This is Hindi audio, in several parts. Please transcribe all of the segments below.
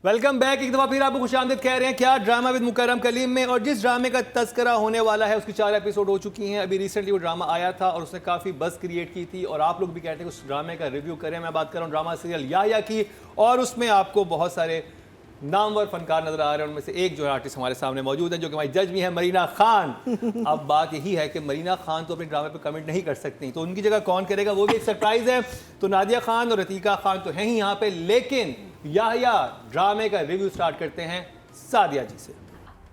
Welcome back. एक दफ़ा फिर आपको खुशामदीद कह रहे हैं क्या ड्रामा विद मुकर्रम कलीम में, और जिस ड्रामे का तस्करा होने वाला है उसकी 4 एपिसोड हो चुकी हैं। अभी रिसेंटली वो ड्रामा आया था और उसने काफ़ी बज़ क्रिएट की थी और आप लोग भी कहते हैं कि उस ड्रामे का रिव्यू करें। मैं बात कर रहा हूँ ड्रामा सीरियल याया की, और उसमें आपको बहुत सारे नामवर फनकार नजर आ रहे हैं। उनमें से एक जो है आर्टिस्ट हमारे सामने मौजूद है जो कि हमारी जज भी है, मरीना खान। अब बात यही है कि मरीना खान तो अपने ड्रामे पे कमेंट नहीं कर सकती, तो उनकी जगह कौन करेगा, वो भी एक सरप्राइज है। तो नादिया खान और रतीका खान तो हैं ही यहाँ पे, लेकिन याया ड्रामे का रिव्यू स्टार्ट करते हैं सादिया जी से।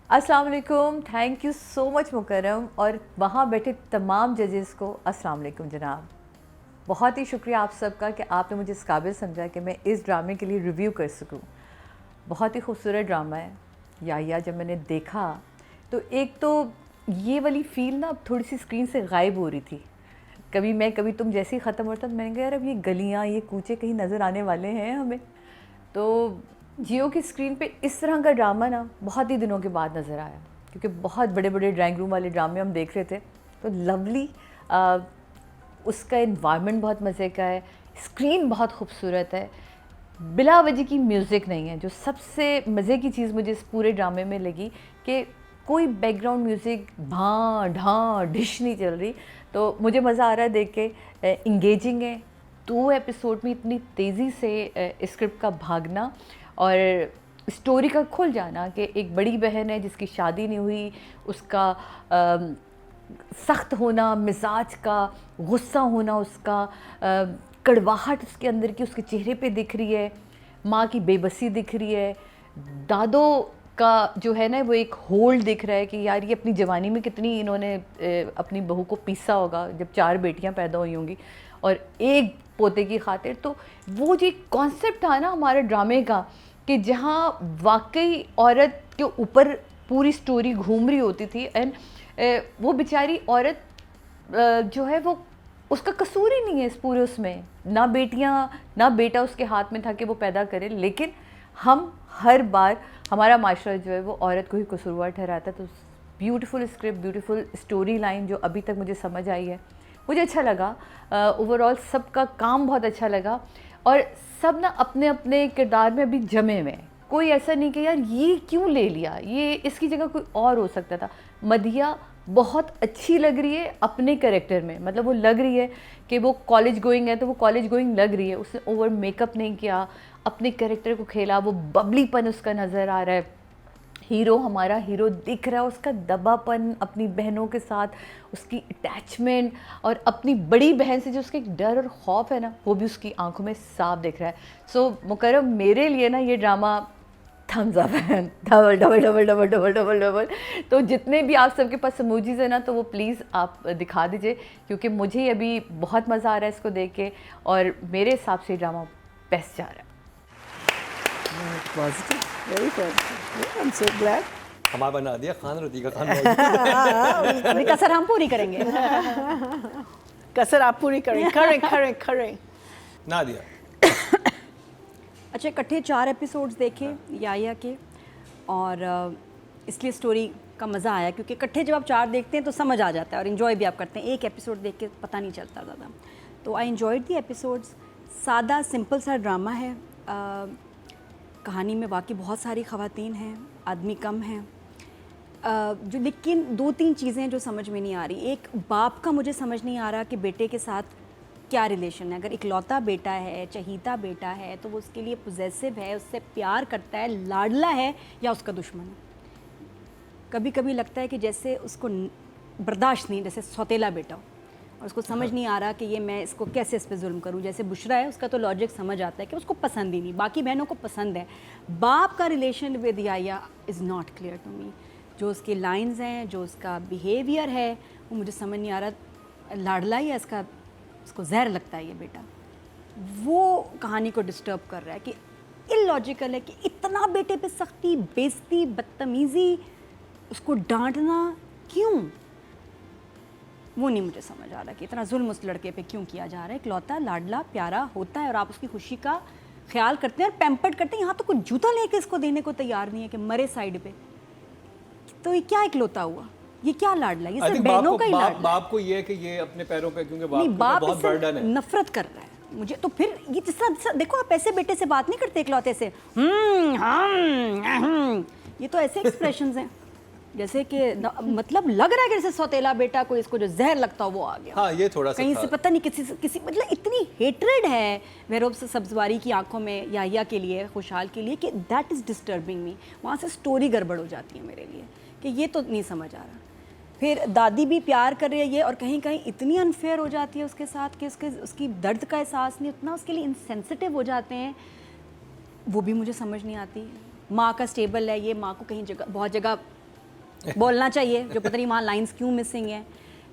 अस्सलाम वालेकुम, थैंक यू सो मच मुकर्रम, और वहाँ बैठे तमाम जजेस को अस्सलाम वालेकुम जनाब। बहुत ही शुक्रिया आप सबका कि आपने मुझे इस काबिल समझा कि मैं इस ड्रामे के लिए रिव्यू कर सकूं। बहुत ही खूबसूरत ड्रामा है याया। जब मैंने देखा तो एक तो ये वाली फील ना अब थोड़ी सी स्क्रीन से गायब हो रही थी। कभी मैं कभी तुम जैसे ही ख़त्म होता तो मैंने कहा यार अब ये गलियाँ ये कूचे कहीं नज़र आने वाले हैं हमें। तो जियो की स्क्रीन पे इस तरह का ड्रामा ना बहुत ही दिनों के बाद नज़र आया, क्योंकि बहुत बड़े बड़े ड्राइंग रूम वाले ड्रामे हम देख रहे थे। तो लवली, उसका इन्वायरमेंट बहुत मज़े का है, स्क्रीन बहुत खूबसूरत है, बिला वजह की म्यूज़िक नहीं है। जो सबसे मज़े की चीज़ मुझे इस पूरे ड्रामे में लगी कि कोई बैकग्राउंड म्यूज़िक भां ढां डिश नहीं चल रही। तो मुझे मज़ा आ रहा है देख के, इंगेजिंग है। 2 एपिसोड में इतनी तेज़ी से स्क्रिप्ट का भागना और स्टोरी का खुल जाना कि एक बड़ी बहन है जिसकी शादी नहीं हुई, उसका सख्त होना, मिजाज का गुस्सा होना, उसका कड़वाहट उसके अंदर की उसके चेहरे पे दिख रही है, माँ की बेबसी दिख रही है, दादों का जो है ना वो एक होल्ड दिख रहा है कि यार ये अपनी जवानी में कितनी इन्होंने अपनी बहू को पीसा होगा जब 4 बेटियां पैदा हुई होंगी और एक पोते की खातिर। तो वो जो कॉन्सेप्ट था ना हमारे ड्रामे का कि जहाँ वाकई औरत के ऊपर पूरी स्टोरी घूम रही होती थी, एंड वो बेचारी औरत जो है वो उसका कसूर ही नहीं है इस पूरे उसमें, ना बेटियां ना बेटा उसके हाथ में था कि वो पैदा करे, लेकिन हम हर बार हमारा माशरा जो है वो औरत को ही कसूरवार ठहराता। तो beautiful script, beautiful story line जो अभी तक मुझे समझ आई है, मुझे अच्छा लगा। ओवरऑल सबका काम बहुत अच्छा लगा और सब ना अपने अपने किरदार में अभी जमे हुए हैं। कोई ऐसा नहीं कि यार ये क्यों ले लिया, ये इसकी जगह कोई और हो सकता था। मदिया बहुत अच्छी लग रही है अपने कैरेक्टर में, मतलब वो लग रही है कि वो कॉलेज गोइंग है तो वो कॉलेज गोइंग लग रही है। उसने ओवर मेकअप नहीं किया, अपने कैरेक्टर को खेला, वो बबलीपन उसका नज़र आ रहा है। हीरो हमारा हीरो दिख रहा है, उसका दबापन अपनी बहनों के साथ, उसकी अटैचमेंट और अपनी बड़ी बहन से जो उसका एक डर और खौफ है ना, वो भी उसकी आंखों में साफ दिख रहा है। सो मुकर्रम, मेरे लिए ना ये ड्रामा थम्स अप है, double double double double double double double. तो जितने भी आप सबके पास इमोजीज है ना, तो वो प्लीज़ आप दिखा दीजिए, क्योंकि मुझे अभी बहुत मज़ा आ रहा है इसको देख के और मेरे हिसाब से ड्रामा बेस्ट जा रहा है। Positive, very positive. I'm so glad. हमारा बना दिया खान रतीका खान मौजूद है। अभी कसर हम पूरी करेंगे। कसर आप पूरी करें, करें। नादिया, अच्छा, इकट्ठे 4 एपिसोड्स देखे याया के और इसलिए स्टोरी का मज़ा आया, क्योंकि इकट्ठे जब आप 4 देखते हैं तो समझ आ जाता है और इन्जॉय भी आप करते हैं। एक एपिसोड देख के पता नहीं चलता ज़्यादा। तो आई एन्जॉयड दी एपिसोड्स। सादा सिंपल सा ड्रामा है। कहानी में वाकई बहुत सारी ख़वातीन हैं, आदमी कम हैं, जो लेकिन 2-3 चीज़ें जो समझ में नहीं आ रही। एक, बाप का मुझे समझ नहीं आ रहा कि बेटे के साथ क्या रिलेशन है। अगर इकलौता बेटा है, चहीता बेटा है, तो वो उसके लिए पोजेसिव है, उससे प्यार करता है, लाडला है, या उसका दुश्मन है। कभी कभी लगता है कि जैसे उसको बर्दाश्त नहीं, जैसे सौतेला बेटा हो और उसको समझ नहीं आ रहा कि ये मैं इसको कैसे इस पर जुल्म करूं। जैसे बुशरा है, उसका तो लॉजिक समझ आता है कि उसको पसंद ही नहीं, बाकी बहनों को पसंद है। बाप का relation with Yaya is not clear to me. जो उसकी लाइंस हैं, जो उसका बिहेवियर है, वो मुझे समझ नहीं आ रहा। लाडला ही है इसका, उसको जहर लगता है ये बेटा। वो कहानी को डिस्टर्ब कर रहा है कि इलॉजिकल है कि इतना बेटे पे सख्ती, बेइज्जती, बदतमीज़ी, उसको डांटना क्यों, वो नहीं मुझे समझ आ रहा कि इतना जुल्म उस लड़के पे क्यों किया जा रहा है। इकलौता लाडला प्यारा होता है और आप उसकी खुशी का ख्याल करते हैं और पैम्पर्ड करते हैं। यहाँ तो कुछ जूता लेके इसको देने को तैयार नहीं है कि मरे साइड पे। तो ये क्या इकलौता हुआ, ये क्या लाडला, ये सिर्फ बहनों का ही लाडला। बाप को ये है कि ये अपने पैरों पे, क्योंकि बाप बहुत बर्डन है, नफरत कर रहा है, मुझे तो फिर ये जिस देखो, आप ऐसे बेटे से बात नहीं करते इकलौते से, ये तो ऐसे एक्सप्रेशंस हैं जैसे कि मतलब लग रहा है कि जैसे सौतेला बेटा को, इसको जो जहर लगता हो वो आ गया। हाँ, ये थोड़ा सा कहीं था। से पता नहीं किसी मतलब इतनी हेट्रेड है मेहरोब सब्जवारी की आंखों में याहिया के लिए, खुशहाल के लिए, कि दैट इज़ डिस्टर्बिंग मी। वहाँ से स्टोरी गड़बड़ हो जाती है मेरे लिए कि ये तो नहीं समझ आ रहा। फिर दादी भी प्यार कर रही है और कहीं कहीं इतनी अनफेयर हो जाती है उसके साथ कि उसकी दर्द का एहसास नहीं, उतना उसके लिए इनसेंसिटिव हो जाते हैं, वो भी मुझे समझ नहीं आती। माँ का स्टेबल है ये, माँ को कहीं जगह बहुत जगह बोलना चाहिए, जो पता नहीं वहाँ लाइंस क्यों मिसिंग है।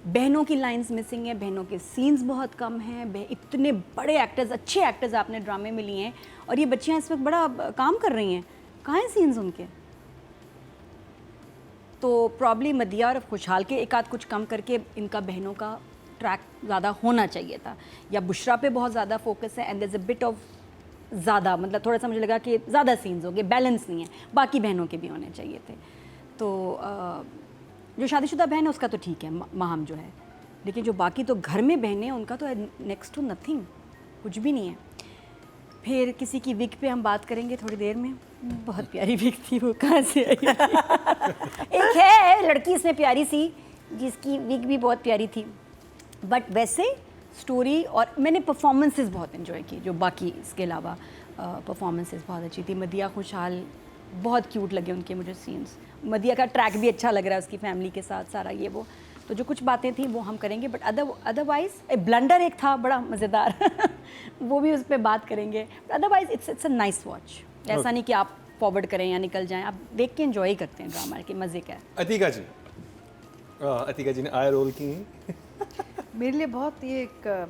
बहनों की लाइंस मिसिंग है, बहनों के सीन्स बहुत कम हैं। इतने बड़े एक्टर्स, अच्छे एक्टर्स आपने ड्रामे में लिए हैं और ये बच्चियाँ इस वक्त बड़ा काम कर रही हैं, कहाँ हैं सीन्स उनके? तो प्रॉब्ली मदिया और खुशहाल के एक आध कुछ कम करके इनका बहनों का ट्रैक ज़्यादा होना चाहिए था, या बुशरा पे बहुत ज़्यादा फोकस है and there is a bit of ज़्यादा, मतलब थोड़ा सा मुझे लगा कि ज़्यादा सीन्स हो गए, बैलेंस नहीं है। बाकी बहनों के भी होने चाहिए थे। तो जो शादीशुदा बहन है उसका तो ठीक है, माहम जो है, लेकिन जो बाकी तो घर में बहनें हैं उनका तो नेक्स्ट टू नथिंग, कुछ भी नहीं है। फिर किसी की विग पे हम बात करेंगे थोड़ी देर में, बहुत प्यारी विग थी, वो कहाँ से आई? एक है लड़की इसमें प्यारी सी जिसकी विग भी बहुत प्यारी थी, बट वैसे स्टोरी और मैंने परफॉर्मेंसेस बहुत एंजॉय की, जो बाकी इसके अलावा परफॉर्मेंसेस बहुत अच्छी थी। मदिया खुशहाल बहुत क्यूट लगे उनके मुझे सीन्स। मदिया का ट्रैक भी अच्छा लग रहा है उसकी फैमिली के साथ, सारा ये वो, तो जो कुछ बातें थी वो हम करेंगे, बट अदरवाइज ब्लंडर एक था बड़ा मज़ेदार वो भी उस पर बात करेंगे। Otherwise it's a nice watch. ऐसा नहीं कि आप फॉरवर्ड करें या निकल जाएं, आप देख के एंजॉय करते हैं ड्रामा के, मज़े का है। अतिका जी ने आया रोल की। मेरे लिए बहुत ये एक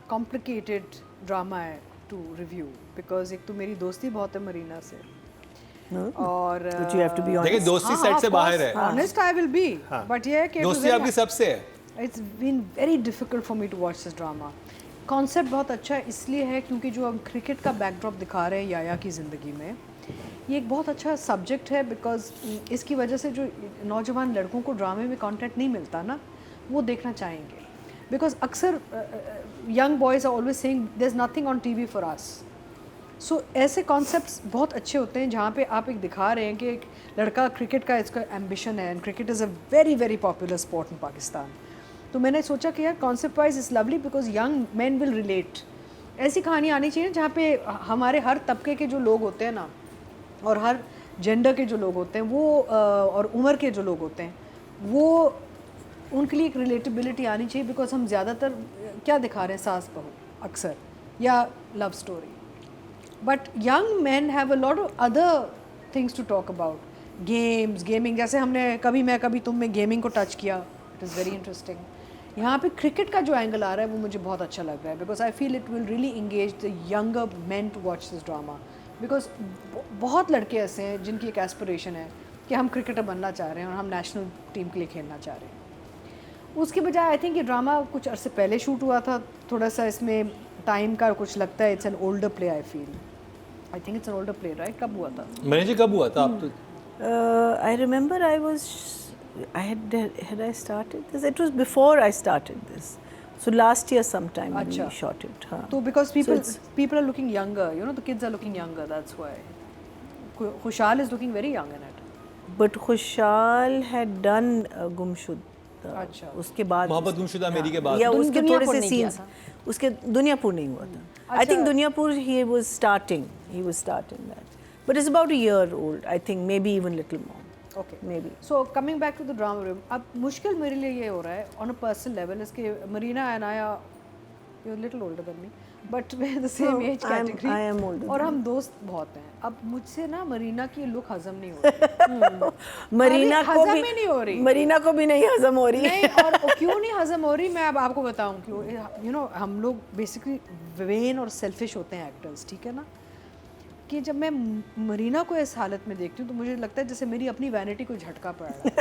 कॉम्प्लिकेटेड ड्रामा है टू रिव्यू, बिकॉज एक तो मेरी दोस्ती बहुत है मरीना से, और But you have to be honest. देखिए दोस्ती सेट से बाहर है। Honest I will be, but ये है कि दोस्ती आपकी सबसे है। It's been very difficult for me to watch this drama. Concept बहुत अच्छा इसलिए है क्योंकि जो हम क्रिकेट का बैकड्रॉप दिखा रहे हैं याया की ज़िंदगी में, ये एक बहुत अच्छा सब्जेक्ट है, बिकॉज इसकी वजह से जो नौजवान लड़कों को ड्रामे में कंटेंट नहीं मिलता ना, वो देखना चाहेंगे। बिकॉज अक्सर young boys are always saying there is nothing on TV for us. So ऐसे कॉन्सेप्ट्स बहुत अच्छे होते हैं जहाँ पे आप एक दिखा रहे हैं कि एक लड़का क्रिकेट का इसका एम्बिशन है, and cricket is a very very popular sport in Pakistan. तो मैंने सोचा कि यार concept wise is lovely because young man will relate. ऐसी कहानी आनी चाहिए जहाँ पे हमारे हर तबके के जो लोग होते हैं ना, और हर जेंडर के जो लोग होते हैं वो, और उम्र के जो लोग होते हैं वो, उनके लिए एक रिलेटेबिलिटी आनी चाहिए। बिकॉज हम ज़्यादातर क्या दिखा रहे हैं, सास बहू अक्सर, या love story, but young man have a lot of other things to talk about. Gaming, जैसे हमने कभी मैं कभी तुम में गेमिंग को टच किया, इट इज़ वेरी इंटरेस्टिंग। यहाँ पे क्रिकेट का जो एंगल आ रहा है वो मुझे बहुत अच्छा लग रहा है, because I feel it will really engage the younger man to watch this drama. Because बहुत लड़के ऐसे हैं जिनकी एक एस्पिरेशन है कि हम क्रिकेटर बनना चाह रहे हैं और हम नेशनल टीम के लिए खेलना चाह रहे हैं। उसके बजाय आई थिंक ये ड्रामा कुछ अरसे पहले शूट हुआ था, थोड़ा सा इसमें टाइम का कुछ लगता है। It's an older play, I think it's an older play, right? कब हुआ था? मैंने जी कब हुआ था आप तो? I remember had I started this? It was before I started this. So last year sometime when we Acha. shot it. हाँ. So because it's- people are looking younger, you know, the kids are looking younger, that's why. Khushal is looking very young in it. But Khushal had done Gumshud. अच्छा। उसके बाद मोहब्बत गुमशुदा मेरी के बाद या उसके थोड़े दुनियापुर से नहीं किया सीन्स, उसके दुनियापुर नहीं हुआ था। I think Duniyapur he was starting that. But it's about a year old, I think, maybe even little more. Okay. Maybe. So coming back to the drama room, अब मुश्किल मेरे लिए ये हो रहा है on a personal level, इसके Marina and I are, you're a little older than me, but we're the same No, age category. I am older और than हम दोस्त बहुत हैं। अब मुझसे ना मरीना की लुक हजम नहीं हो रही। मरीना अरे, को हजम भी ही नहीं हो रही। मरीना को भी नहीं हजम हो रही। नहीं, और क्यों नहीं हजम हो रही मैं अब आपको बताऊं क्यों। यू नो, हम लोग बेसिकली वेन और सेल्फिश होते हैं एक्टर्स, ठीक है ना, कि जब मैं मरीना को इस हालत में देखती हूँ तो मुझे लगता है जैसे मेरी अपनी वैनिटी को झटका पड़ रहा है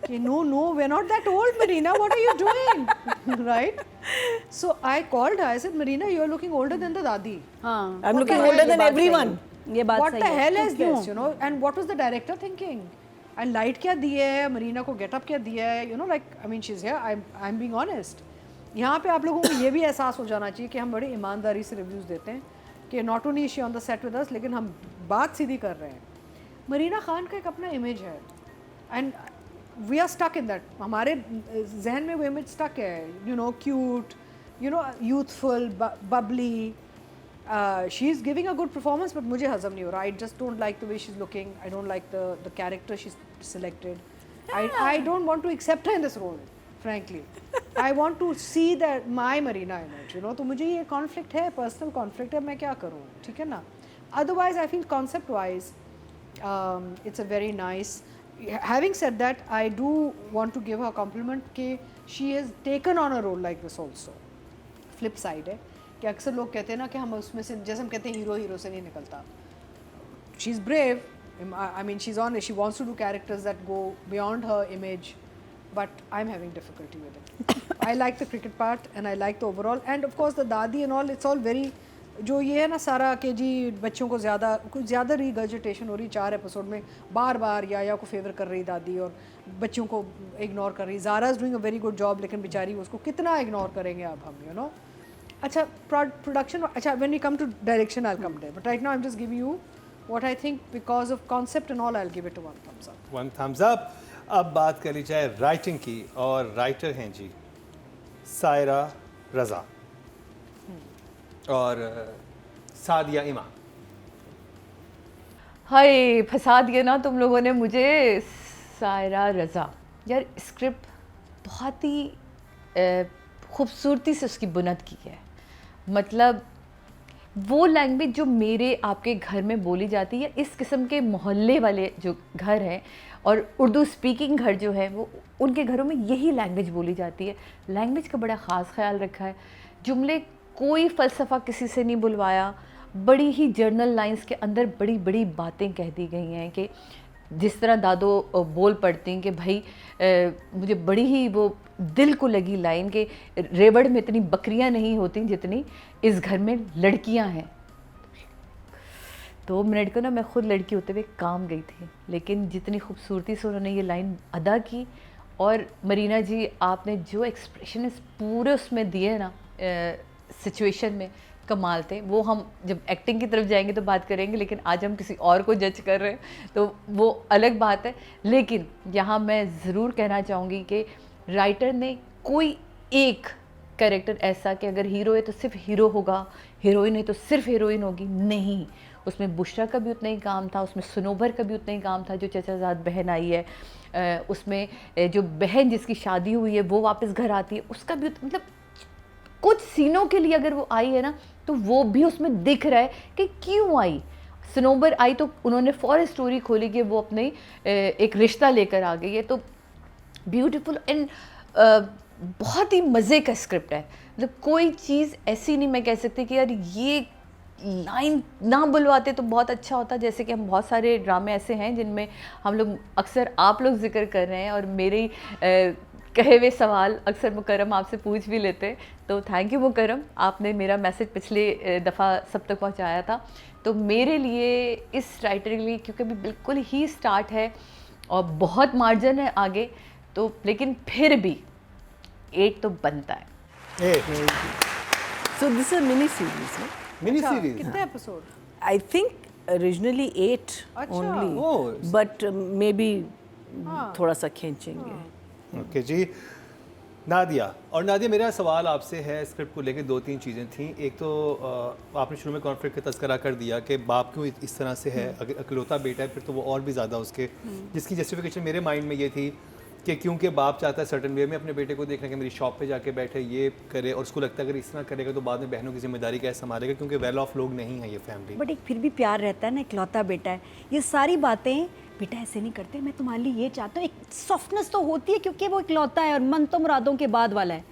कि no we are not that old Marina, what are you doing, right? So I called her, I said Marina you are looking older than the dadi. हाँ, I'm looking older than everyone. ये बात What सही the है। hell तो is क्यों? this, you know? And what was the director thinking? And light क्या दिया है, मरीना को गेटअप क्या दिया है, you know, like I mean she's here, I'm being honest. यहाँ पे आप लोगों को ये भी एहसास हो जाना चाहिए कि हम बड़ी ईमानदारी से रिव्यूज़ देते हैं कि not only she on the set with us, लेकिन हम बात सीधी कर रहे हैं। मरीना खान का एक अपना इमेज है and we are stuck in that, हमारे जहन में वो इमेज स्टक है, you know, cute, you know, youthful, bubbly. She is giving a good performance, but मुझे हजम नहीं हो रहा। I just don't like the way she is looking, I don't like the character she selected, I don't want to accept her in this role, frankly. I want to see that my Marina image, you know. तो मुझे ये conflict है, personal conflict है, मैं क्या करूँ, ठीक है ना? Otherwise, I feel concept-wise, it's a very nice. Having said that, I do want to give her a compliment कि she has taken on a role like this also. Flip side है कि अक्सर लोग कहते हैं ना कि हम उसमें से, जैसे हम कहते हैं हीरो से नहीं निकलता. She's brave. I mean, she wants to do characters that go beyond her image, but I'm having difficulty with it. I like the cricket part and I like the overall, and of course the दादी and all, it's all very, जो ये है ना सारा कि जी बच्चों को कुछ ज़्यादा रीगर्जिटेशन हो रही 4 एपिसोड में, बार बार या को फेवर कर रही दादी और बच्चों को इग्नोर कर रही। Zara is doing a very good job, लेकिन बेचारी उसको कितना इग्नोर करेंगे अब हम, यू नो। अच्छा, प्रोडक्शन, अच्छा, when we come to direction I will come there, but right now I am just giving you what I think because of concept and all, I'll give it a 1 thumbs up. 1 thumbs up. अब बात कर ली जाए राइटिंग की, और राइटर हैं जी सायरा रज़ा और सादिया इमाम। हाय, फंसा दिया ना तुम लोगों ने मुझे। सायरा रज़ा, यार स्क्रिप्ट बहुत ही खूबसूरती से उसकी बुनत की है। मतलब वो लैंग्वेज जो मेरे आपके घर में बोली जाती है, इस किस्म के मोहल्ले वाले जो घर हैं और उर्दू स्पीकिंग घर जो है, वो उनके घरों में यही लैंग्वेज बोली जाती है। लैंग्वेज का बड़ा ख़ास ख्याल रखा है। जुमले कोई फ़लसफ़ा किसी से नहीं बुलवाया, बड़ी ही जर्नल लाइंस के अंदर बड़ी बड़ी बातें कह दी गई हैं कि जिस तरह दादो बोल पड़ती हैं कि भाई मुझे बड़ी ही वो दिल को लगी लाइन कि रेवड़ में इतनी बकरियां नहीं होती जितनी इस घर में लड़कियां हैं। 2 मिनट को ना मैं खुद लड़की होते हुए काम गई थी, लेकिन जितनी खूबसूरती से उन्होंने ये लाइन अदा की, और मरीना जी आपने जो एक्सप्रेशन इस पूरे उसमें दिए ना सिचुएशन में, कमाल थे। वो हम जब एक्टिंग की तरफ जाएंगे तो बात करेंगे, लेकिन आज हम किसी और को जज कर रहे हैं तो वो अलग बात है। लेकिन यहाँ मैं ज़रूर कहना चाहूँगी कि राइटर ने कोई एक कैरेक्टर ऐसा कि अगर हीरो है तो सिर्फ हीरो होगा, हीरोइन है तो सिर्फ हीरोइन होगी, नहीं। उसमें बुशरा का भी उतना ही काम था, उसमें सुनोबर का भी उतना ही काम था जो चचाजाद बहन आई है, उसमें जो बहन जिसकी शादी हुई है वो वापस घर आती है, उसका भी मतलब कुछ सीनों के लिए अगर वो आई है ना तो वो भी उसमें दिख रहा है कि क्यों आई। सनोबर आई तो उन्होंने फॉर स्टोरी खोली कि वो अपने एक रिश्ता लेकर आ गई है। तो ब्यूटीफुल एंड बहुत ही मज़े का स्क्रिप्ट है। मतलब कोई चीज़ ऐसी नहीं मैं कह सकती कि यार ये लाइन ना बुलवाते तो बहुत अच्छा होता। जैसे कि हम बहुत सारे ड्रामे ऐसे हैं जिनमें हम लोग अक्सर आप लोग जिक्र कर रहे हैं और मेरे कहे हुए सवाल अक्सर मुकर्रम आपसे पूछ भी लेते। तो थैंक यू मुकर्रम, आपने मेरा मैसेज पिछले दफ़ा सब तक पहुंचाया था। तो मेरे लिए इस राइटर के लिए, क्योंकि अभी बिल्कुल ही स्टार्ट है और बहुत मार्जिन है आगे, तो लेकिन फिर भी 8 तो बनता है। So this is a mini series, no? Mini अच्छा, सीरीज कितने एपिसोड? I think originally 8 अच्छा। only, Oh. but maybe थोड़ा सा खींचेंगे। ओके जी। नादिया, और नादिया मेरा सवाल आपसे है स्क्रिप्ट को लेकर 2-3 चीज़ें थी। एक तो आपने शुरू में कॉन्फ्लिक्ट का तज़किरा कर दिया कि बाप क्यों इस तरह से है, अगर अकलौता बेटा है फिर तो वो और भी ज़्यादा उसके, जिसकी जस्टिफिकेशन मेरे माइंड में ये थी कि क्योंकि बाप चाहता है सर्टन वे में अपने बेटे को देखना कि मेरी शॉप पे जाके बैठे ये करे, और उसको लगता है अगर इस तरह करेगा तो बाद में बहनों की जिम्मेदारी कैसे संभालेगा, क्योंकि वेल ऑफ लोग नहीं है ये फैमिली। बट एक फिर भी प्यार रहता है ना, इकलौता बेटा है। ये सारी बातें बेटा ऐसे नहीं करते, मैं तुम्हारे लिए ये चाहता हूँ, एक सॉफ्टनेस तो होती है क्योंकि वो इकलौता है और मन तो मुरादों के बाद वाला है।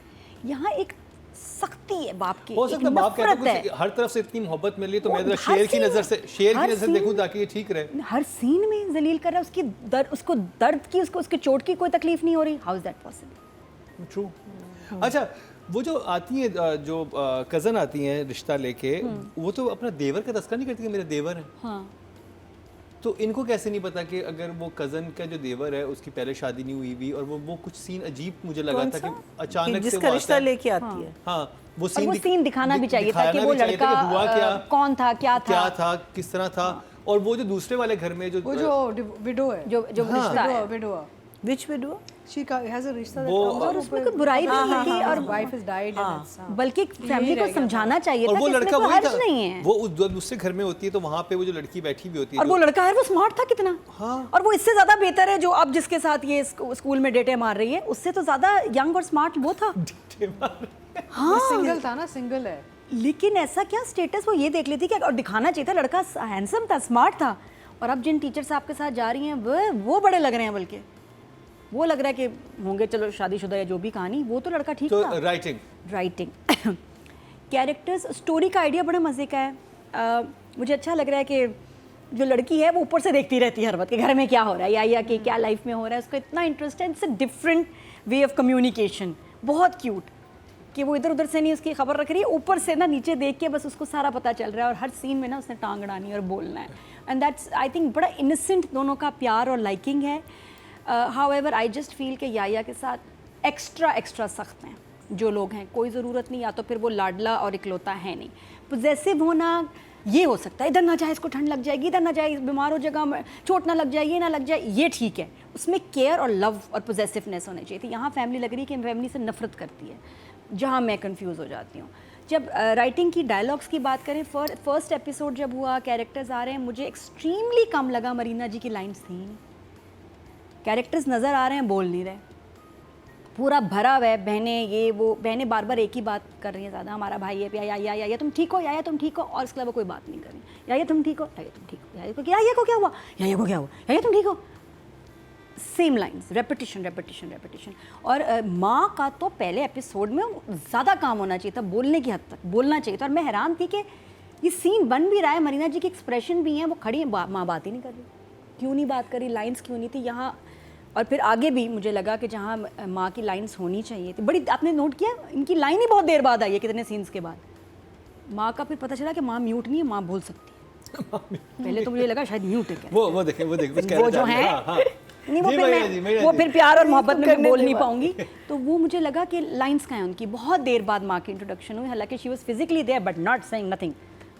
यहाँ एक सख्ती है बाप की, हो एक सकता है बाप कहते नफरत है। हैं हर तरफ से इतनी मोहब्बत मिल रही तो वो मैं हर शेर की scene नज़र से हर scene देखूं ताकि ये ठीक रहे। हर सीन में जलील कर रहा है, उसको दर्द की, उसके चोट की कोई तकलीफ नहीं हो रही। How is that possible? True. अच्छा, वो जो आती हैं जो कज़न आती हैं रिश्ता लेके, वो तो अपना देवर का तस्करा नहीं करती कि मेरे देवर हैं। हाँ, तो इनको कैसे नहीं पता कि अगर वो कज़न का जो देवर है उसकी पहले शादी नहीं हुई हुई, और वो कुछ सीन अजीब मुझे लगा कौन था सा? कि अचानक से जिसका वो रिश्ता आता है। लेके आती है। हाँ वो और वो सीन दिखाना भी चाहिए था कि दिखाना वो भी चाहिए था लड़का कि हुआ क्या, कौन था, क्या था, किस तरह था। और वो जो दूसरे वाले घर में वो जो विडो है, जो जो रिश्ता है। Window Which widow? She has a रिश्ता that वो- comes और up उसमें with- कोई बुराई भी नहीं हाँ, थी, हाँ, और his wife has died and it's, बल्कि फैमिली को रह गया था। समझाना चाहिए और था वो कि इसमें लड़का कोई वही हर्ज था, नहीं है। वो दूसरे घर में होती है तो वहाँ पे वो जो लड़की बैठी भी होती है और वो लड़का है वो स्मार्ट था कितना। हाँ। और वो इससे ज्यादा बेहतर है जो अब जिसके साथ ये स्कूल में डेटे मार रही है, उससे तो ज्यादा यंग और स्मार्ट वो था। वो सिंगल था ना, सिंगल है। लेकिन ऐसा क्या स्टेटस वो ये देख लेती कि, और दिखाना चाहिए था लड़का हैंडसम था, स्मार्ट था। और अब जिन टीचर साहब के साथ जा रही हैं वो बड़े लग रहे हैं, बल्कि वो लग रहा है कि होंगे चलो शादीशुदा या जो भी कहानी, वो तो लड़का ठीक तो था। राइटिंग कैरेक्टर्स, स्टोरी का आइडिया बड़ा मज़े का है। मुझे अच्छा लग रहा है कि जो लड़की है वो ऊपर से देखती रहती है हर वक्त कि घर में क्या हो रहा है या कि क्या लाइफ में हो रहा है, उसको इतना इंटरेस्ट है। It's a different way of communication, बहुत क्यूट कि वो इधर उधर से नहीं उसकी खबर रख रही है, ऊपर से ना नीचे देख के बस उसको सारा पता चल रहा है, और हर सीन में ना उसने टांग अड़ानी है और बोलना है। एंड दैट्स आई थिंक बड़ा इनोसेंट दोनों का प्यार और लाइकिंग है। हाउएवर आई जस्ट फील कि याया के साथ एक्स्ट्रा सख्त हैं जो लोग हैं। कोई ज़रूरत नहीं, या तो फिर वो लाडला और इकलौता है नहीं। पॉजेसिव होना ये हो सकता है, इधर ना जाए इसको ठंड लग जाएगी, इधर ना जाए बीमार हो जाएगा, चोट ना लग जाए, ये ना लग जाए, ये ठीक है। उसमें केयर और लव और पॉजेसिवनेस होनी चाहिए थी। यहाँ फैमिली लग रही है कि फैमिली से नफरत करती है, जहाँ मैं कंफ्यूज हो जाती हूँ। जब राइटिंग की, डायलॉग्स की बात करें, फर्स्ट एपिसोड जब हुआ, कैरेक्टर्स आ रहे हैं, मुझे एक्सट्रीमली कम लगा मरीना जी की लाइन्स थी नहीं। कैरेक्टर्स नज़र आ रहे हैं, बोल नहीं रहे, पूरा भरा हुआ है। बहनें ये वो, बहनें बार बार एक ही बात कर रही हैं ज़्यादा, हमारा भाई है, या तुम ठीक हो, या तुम ठीक हो, और इसके अलावा कोई बात नहीं कर रही। या तुम ठीक हो, या तुम ठीक हो, या को क्या हुआ, या क्या हुआ, या तुम ठीक हो। Same lines, repetition. और माँ का तो पहले एपिसोड में ज़्यादा काम होना चाहिए था, बोलने की हद तक बोलना चाहिए था। और मैं हैरान थी कि ये सीन बन भी रहा है, मरीना जी के एक्सप्रेशन भी हैं, वो खड़ी हैं, माँ बात ही नहीं कर रही। क्यों नहीं बात करी, लाइन्स क्यों नहीं थी यहाँ। और फिर आगे भी मुझे लगा कि जहाँ माँ की लाइन्स होनी चाहिए थी, बड़ी, आपने नोट किया इनकी लाइन ही बहुत देर बाद आई है, कितने सीन्स के बाद। माँ का फिर पता चला कि माँ म्यूट नहीं है, माँ बोल सकती है। पहले तो मुझे लगा शायद म्यूट है क्या। वो देखें वो जो है नहीं, वो जी, फिर मैया जी, मैया वो जी। फिर प्यार और मोहब्बत में मैं करने बोल दे नहीं बात। पाऊंगी। तो वो मुझे लगा कि लाइंस का है उनकी, बहुत देर बाद माँ की इंट्रोडक्शन हुई, हालांकि she was physically there but not saying nothing,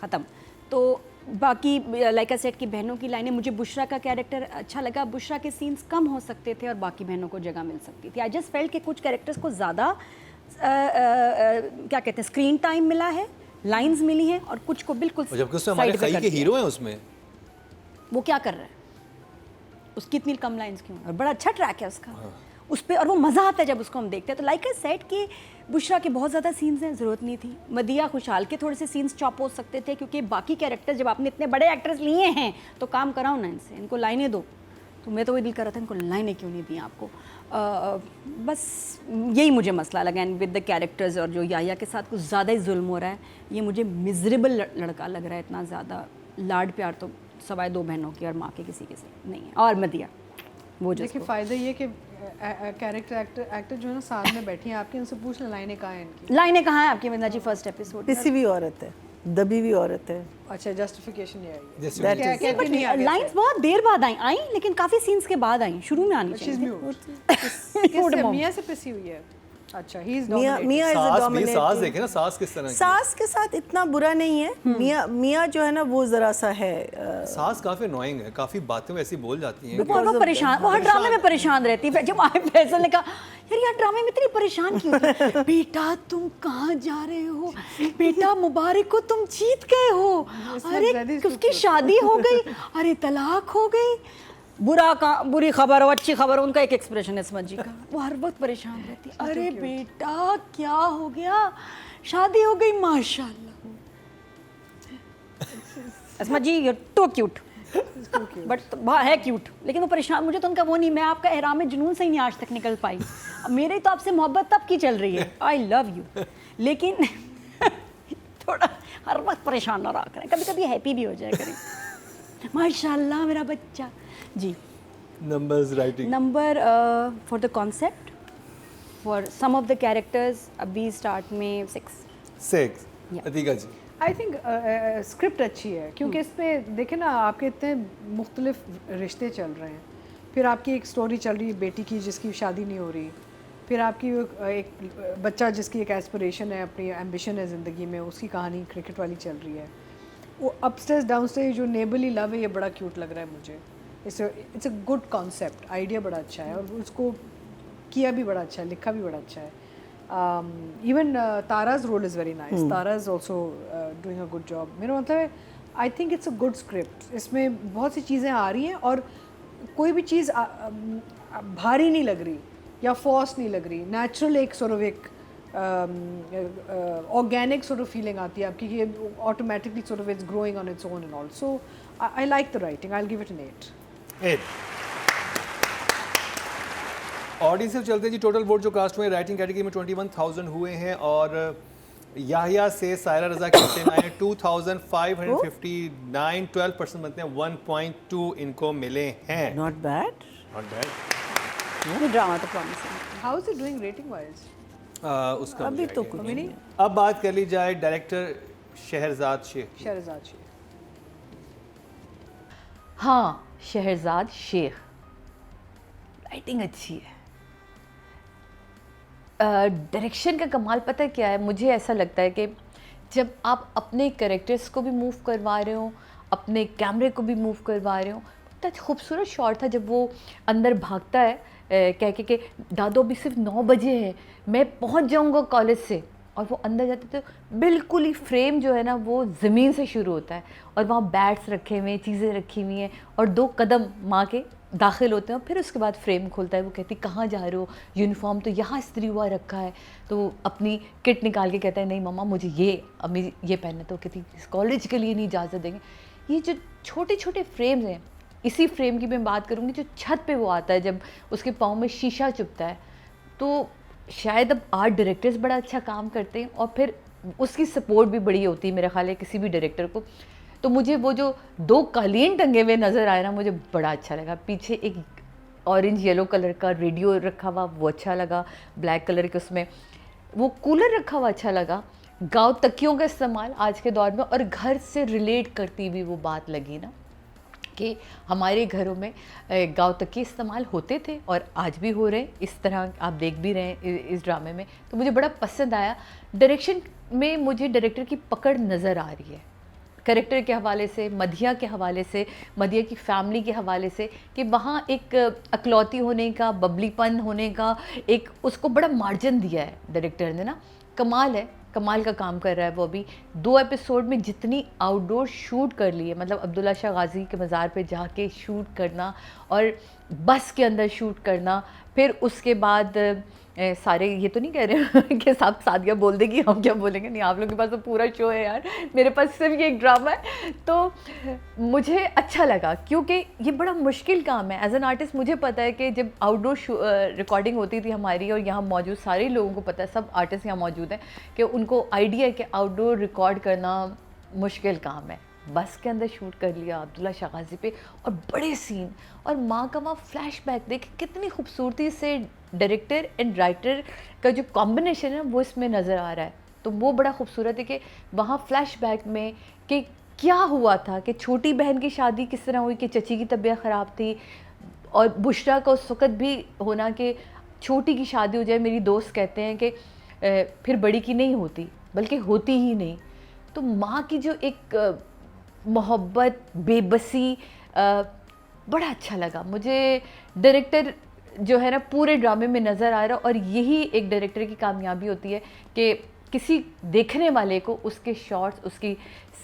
ख़त्म। तो बाकी लाइक आई सेड की बहनों की लाइनें, मुझे बुशरा का कैरेक्टर अच्छा लगा। बुशरा के सीन्स कम हो सकते थे और बाकी बहनों को जगह मिल सकती थी। आई जस्ट फेल्ट कि कुछ कैरेक्टर्स को ज़्यादा क्या कहते हैं, स्क्रीन टाइम मिला है, लाइंस मिली हैं, और कुछ को बिल्कुल जबकि उसमें हमारे side पे खई कर के दिया। हीरो हैं उसमें। वो क्या कर रहा है, उसकी इतनी कम लाइंस क्यों, और बड़ा अच्छा ट्रैक है उसका उस पर, और वो मज़ा आता है जब उसको हम देखते हैं। तो लाइक आई सेड कि बुशरा के बहुत ज़्यादा सीन्स हैं, ज़रूरत नहीं थी। मदिया खुशहाल के थोड़े से सीन्स चॉप हो सकते थे, क्योंकि बाकी कैरेक्टर्स, जब आपने इतने बड़े एक्टर्स लिए हैं तो काम कराओ ना इनसे, इनको लाइनें दो। तो मैं तो वही दिल कर रहा था इनको लाइनें क्यों नहीं दी आपको। बस यही मुझे मसला लगा एंड विद द कैरेक्टर्स। और जो याया के साथ कुछ ज़्यादा ही जुल्म हो रहा है, ये मुझे मिजरेबल लड़का लग रहा है। इतना ज़्यादा लाड प्यार तो सवाए दो बहनों की और माँ के किसी के से नहीं है। और मदिया वो देखिए फ़ायदा ये कि कैरेक्टर एक्टर जो है ना साथ में बैठी हैं आपके, उनसे पूछ लें लाइनें कहाँ हैं इनकी। लाइनें कहाँ हैं आपकी मरीना जी फर्स्ट एपिसोड में? किसी भी औरत है, दबी हुई औरत है। अच्छा, जस्टिफिकेशन ये आई है। Justification. क्या- कहती नहीं आगे लाइंस से। बहुत देर बाद आई लेकिन काफी सीन्स के बाद आई, शुरू में आनी She's चाहिए। mute. Mute किससे, mom. मियाँ से पिसी हुई है। अच्छा, he is मियाँ dominating. मियाँ इज सास भी, सास डोमिनेटिंग। देखे ना, सास किस तरह की। सास के साथ इतना बुरा नहीं है। मियाँ जो है ना वो जरा सा है, सास काफी अनोइंग है, काफी बातें वैसी बोल जाती हैं। और वो परेशान, वो हर ड्रामे में परेशान रहती है। जब आए फैसल ने कहा यार यार ड्रामे में इतनी परेशान क्यों थी? बेटा तुम कहाँ जा रहे हो, बेटा मुबारक को तुम जीत गए हो, अरे Zadis उसकी शादी हो गई, अरे तलाक हो गई, बुरी खबर हो अच्छी खबर हो, उनका एक एक्सप्रेशन है समझ जी का, वो हर वक्त परेशान रहती है। अरे बेटा क्या हो गया, शादी हो गई माशाल्लाह। असमा जी यू टू क्यूट, बट है क्यूट, लेकिन वो परेशान, मुझे तो उनका वो नहीं, मैं आपका एहराम में जुनून से ही नहीं आज तक निकल पाई। अब मेरी तो आपसे मोहब्बत तब की चल रही है, आई लव यू, लेकिन थोड़ा हर वक्त परेशान ना रहा करें, कभी कभी हैप्पी भी हो जाए करें। माशाल्लाह मेरा बच्चा जी। Numbers writing. Number for the concept, for some of the characters, अभी स्टार्ट में 6। सिक्स। Yeah. अतीका जी। आई थिंक स्क्रिप्ट अच्छी है क्योंकि इस पे देखे ना आपके इतने मुख्तलिफ रिश्ते चल रहे हैं, फिर आपकी एक स्टोरी चल रही है बेटी की जिसकी शादी नहीं हो रही, फिर आपकी एक बच्चा जिसकी एक एस्पिरेशन है, अपनी एम्बिशन है ज़िंदगी में, उसकी कहानी क्रिकेट वाली चल रही है। वो अपस्टेयर्स डाउनस्टेयर्स जो नेबरली लव है ये बड़ा क्यूट लग रहा है मुझे। It's a good concept, idea बड़ा अच्छा है और उसको किया भी बड़ा अच्छा है, लिखा भी बड़ा अच्छा है। Even Tara's role is very nice, Tara is also doing a good job. मेरा मतलब है I think it's a good script, इसमें बहुत सी चीज़ें आ रही हैं और कोई भी चीज़ भारी नहीं लग रही या फोर्स नहीं लग रही, नेचुरल एक सॉर्ट ऑफ एक ऑर्गेनिक सॉर्ट ऑफ फीलिंग आती है आपकी कि automatically sort of it's growing on its own and all. So I like the writing, I will give it an 8। Audience से चलते जी, टोटल वोट जो कास्ट हुए राइटिंग कैटेगरी में 21,000 हुए हैं और याहिया से सायरा रज़ा के से आए 2,559, 12% बनते हैं, 1.2 इनको मिले हैं। Not bad. Not bad. ये ड्रामा तो promising. How is it doing rating wise? उसका अभी मुझे तो idea कुछ नहीं। नहीं। अब बात कर ली जाए डायरेक्टर शहरजाद शेख। शहरजाद शेख। हाँ, शहरजाद शेख, राइटिंग अच्छी है। डायरेक्शन का कमाल पता है क्या है, मुझे ऐसा लगता है कि जब आप अपने कैरेक्टर्स को भी मूव करवा रहे हो, अपने कैमरे को भी मूव करवा रहे हो। इतना खूबसूरत शॉट था जब वो अंदर भागता है कह के दादो अभी सिर्फ 9 बजे हैं, मैं पहुंच जाऊंगा कॉलेज से, और वो अंदर जाते तो बिल्कुल ही फ्रेम जो है ना वो ज़मीन से शुरू होता है और वहाँ बैट्स रखे हुए हैं, चीज़ें रखी हुई हैं और 2 कदम माँ के दाखिल होते हैं और फिर उसके बाद फ्रेम खुलता है। वो कहती कहाँ जा रहे हो, यूनिफॉर्म तो यहाँ इस्त्री हुआ रखा है, तो वो अपनी किट निकाल के कहता है नहीं मम्मा मुझे ये अम्मी ये पहनना, तो कहती इस कॉलेज के लिए नहीं इजाज़त देंगे। ये जो छोटे छोटे फ्रेम्स हैं, इसी फ्रेम की मैं बात करूँगी जो छत पे वो आता है जब उसके पाँव में शीशा चुभता है, तो शायद अब आर्ट डायरेक्टर्स बड़ा अच्छा काम करते हैं और फिर उसकी सपोर्ट भी बड़ी होती है मेरा ख्याल है किसी भी डायरेक्टर को। तो मुझे वो जो 2 कालीन टंगे हुए नज़र आए ना, मुझे बड़ा अच्छा लगा। पीछे एक ऑरेंज येलो कलर का रेडियो रखा हुआ, वो अच्छा लगा, ब्लैक कलर के उसमें वो कूलर रखा हुआ अच्छा लगा। गाँव तकियों का इस्तेमाल आज के दौर में और घर से रिलेट करती हुई वो बात लगी ना कि हमारे घरों में गाँव तकिए इस्तेमाल होते थे और आज भी हो रहे हैं, इस तरह आप देख भी रहे हैं इस ड्रामे में। तो मुझे बड़ा पसंद आया। डायरेक्शन में मुझे डायरेक्टर की पकड़ नज़र आ रही है, कैरेक्टर के हवाले से, मधिया के हवाले से, मधिया की फैमिली के हवाले से, कि वहाँ एक अकलौती होने का, बबलीपन होने का एक उसको बड़ा मार्जिन दिया है डायरेक्टर ने ना। कमाल है, कमाल का काम कर रहा है वो। अभी 2 एपिसोड में जितनी आउटडोर शूट कर ली है, मतलब अब्दुल्ला शाह गाजी के मज़ार पे जाके शूट करना और बस के अंदर शूट करना, फिर उसके बाद सारे ये तो नहीं कह रहे कि साहब सादिया बोल देगी हम क्या बोलेंगे, नहीं आप लोगों के पास तो पूरा शो है यार, मेरे पास सिर्फ ये एक ड्रामा है। तो मुझे अच्छा लगा क्योंकि ये बड़ा मुश्किल काम है। एज एन आर्टिस्ट मुझे पता है कि जब आउटडोर रिकॉर्डिंग होती थी हमारी, और यहाँ मौजूद सारे लोगों को पता है, सब आर्टिस्ट यहाँ मौजूद हैं, कि उनको आइडिया है कि आउटडोर रिकॉर्ड करना मुश्किल काम है। बस के अंदर शूट कर लिया अब्दुल्ला शाह गाजी पे, और बड़े सीन, और माँ का वहाँ फ्लैशबैक देख कितनी खूबसूरती से डायरेक्टर एंड राइटर का जो कॉम्बिनेशन है वो इसमें नज़र आ रहा है। तो वो बड़ा खूबसूरत है कि वहाँ फ्लैशबैक में कि क्या हुआ था, कि छोटी बहन की शादी किस तरह हुई, कि चची की तबीयत ख़राब थी, और बुशरा का उस वक़्त भी होना कि छोटी की शादी हो जाए, मेरी दोस्त कहते हैं कि फिर बड़ी की नहीं होती बल्कि होती ही नहीं। तो माँ की जो एक मोहब्बत, बेबसी, बड़ा अच्छा लगा मुझे। डायरेक्टर जो है ना पूरे ड्रामे में नज़र आ रहा, और यही एक डायरेक्टर की कामयाबी होती है कि किसी देखने वाले को उसके शॉट्स, उसकी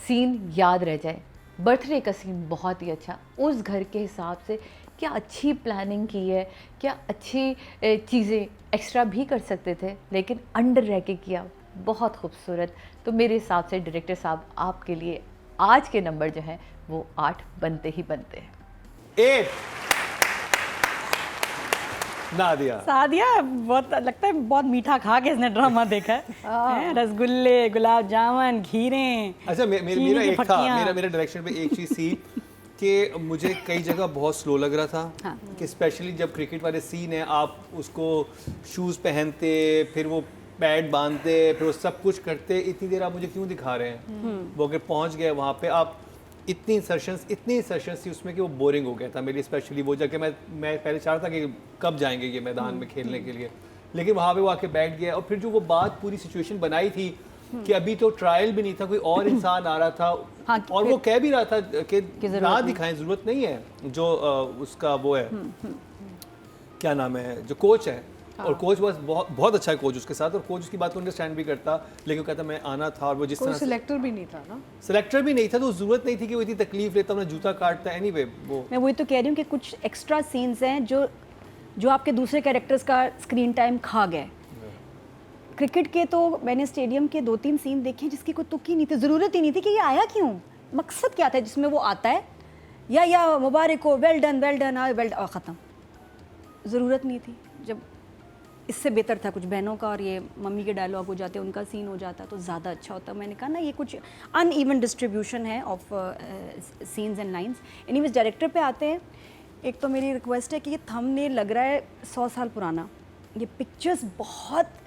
सीन याद रह जाए। बर्थडे का सीन बहुत ही अच्छा, उस घर के हिसाब से क्या अच्छी प्लानिंग की है, क्या अच्छी चीज़ें एक्स्ट्रा भी कर सकते थे लेकिन अंडर रह के किया, बहुत खूबसूरत। तो मेरे हिसाब से डायरेक्टर साहब आपके लिए आज के नंबर जो हैं वो 8 बनते ही बनते हैं। 8 नादिया। सादिया बहुत लगता है बहुत मीठा खा के इसने ड्रामा देखा है। रसगुल्ले, गुलाब जामुन, खीरें। अच्छा चीनी मेरा की एक था, फटियाँ। मेरा डायरेक्शन पे एक चीज़ थी कि मुझे कई जगह बहुत स्लो लग रहा था। हाँ। कि स्पेशली जब क्रिकेट वाले सीन है, आप उसको शूज़ पहनते, फिर वो पैड बांधते फिर वो सब कुछ करते, इतनी देर आप मुझे क्यों दिखा रहे हैं? वो अगर पहुंच गए वहाँ पे, आप इतनी सेशंस थी उसमें कि वो बोरिंग हो गया था मेरे लिए, स्पेशली वो जगह मैं पहले चाह रहा था कि कब जाएंगे ये मैदान में खेलने के लिए, लेकिन वहाँ पे वो आके बैठ गया। और फिर जो वो बात पूरी सिचुएशन बनाई थी कि अभी तो ट्रायल भी नहीं था, कोई और इंसान आ रहा था हाँ, और वो कह भी रहा था कि ना दिखाएं, ज़रूरत नहीं है, जो उसका वो है क्या नाम है जो कोच है, और कोच बस बहुत अच्छा है कोच उसके साथ, और कोच उसकी बात को अंडरस्टैंड भी करता, लेकिन कहता मैं आना था, और वो जिस तरह सिलेक्टर भी नहीं था ना, सिलेक्टर भी नहीं था, तो ज़रूरत नहीं थी कि वो इतनी तकलीफ लेता, अपना जूता काटता। एनीवे वो मैं वही तो कह रही हूँ कि कुछ एक्स्ट्रा सीन्स हैं जो आपके दूसरे कैरेक्टर्स का स्क्रीन टाइम खा गए। क्रिकेट के तो मैंने स्टेडियम के 2-3 सीन देखे हैं जिसकी कोई तुक ही नहीं थी, ज़रूरत ही नहीं थी कि ये आया क्यों, मकसद क्या था जिसमें वो आता है, या मुबारक हो, वेल डन और ख़त्म। ज़रूरत नहीं थी। जब इससे बेहतर था कुछ बहनों का और ये मम्मी के डायलॉग हो जाते, उनका सीन हो जाता तो ज़्यादा अच्छा होता। मैंने कहा ना ये कुछ अनइवन डिस्ट्रीब्यूशन है of scenes and lines. Anyways director पे आते हैं। एक तो मेरी रिक्वेस्ट है कि ये थंबनेल लग रहा है 100 साल पुराना, ये पिक्चर्स बहुत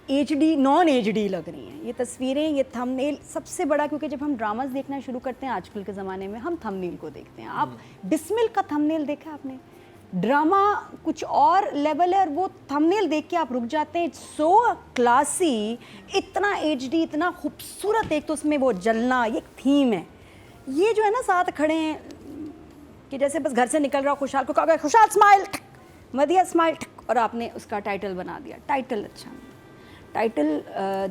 HD नॉन HD लग रही हैं, ये तस्वीरें, ये थंबनेल सबसे बड़ा, क्योंकि जब हम ड्रामास देखना शुरू करते हैं आजकल के ज़माने में, हम थंबनेल को देखते हैं। आप बिस्मिल का थंबनेल देखा आपने? ड्रामा कुछ और लेवल है और वो थंबनेल देख के आप रुक जाते हैं। सो क्लासी, इतना HD, इतना खूबसूरत, एक तो उसमें वो जलना, ये थीम है। ये जो है ना साथ खड़े हैं कि जैसे बस घर से निकल रहा हो खुशहाल को कहा खुशहाल स्माइल, मदिया स्माइल, और आपने उसका टाइटल बना दिया। टाइटल अच्छा नहीं, title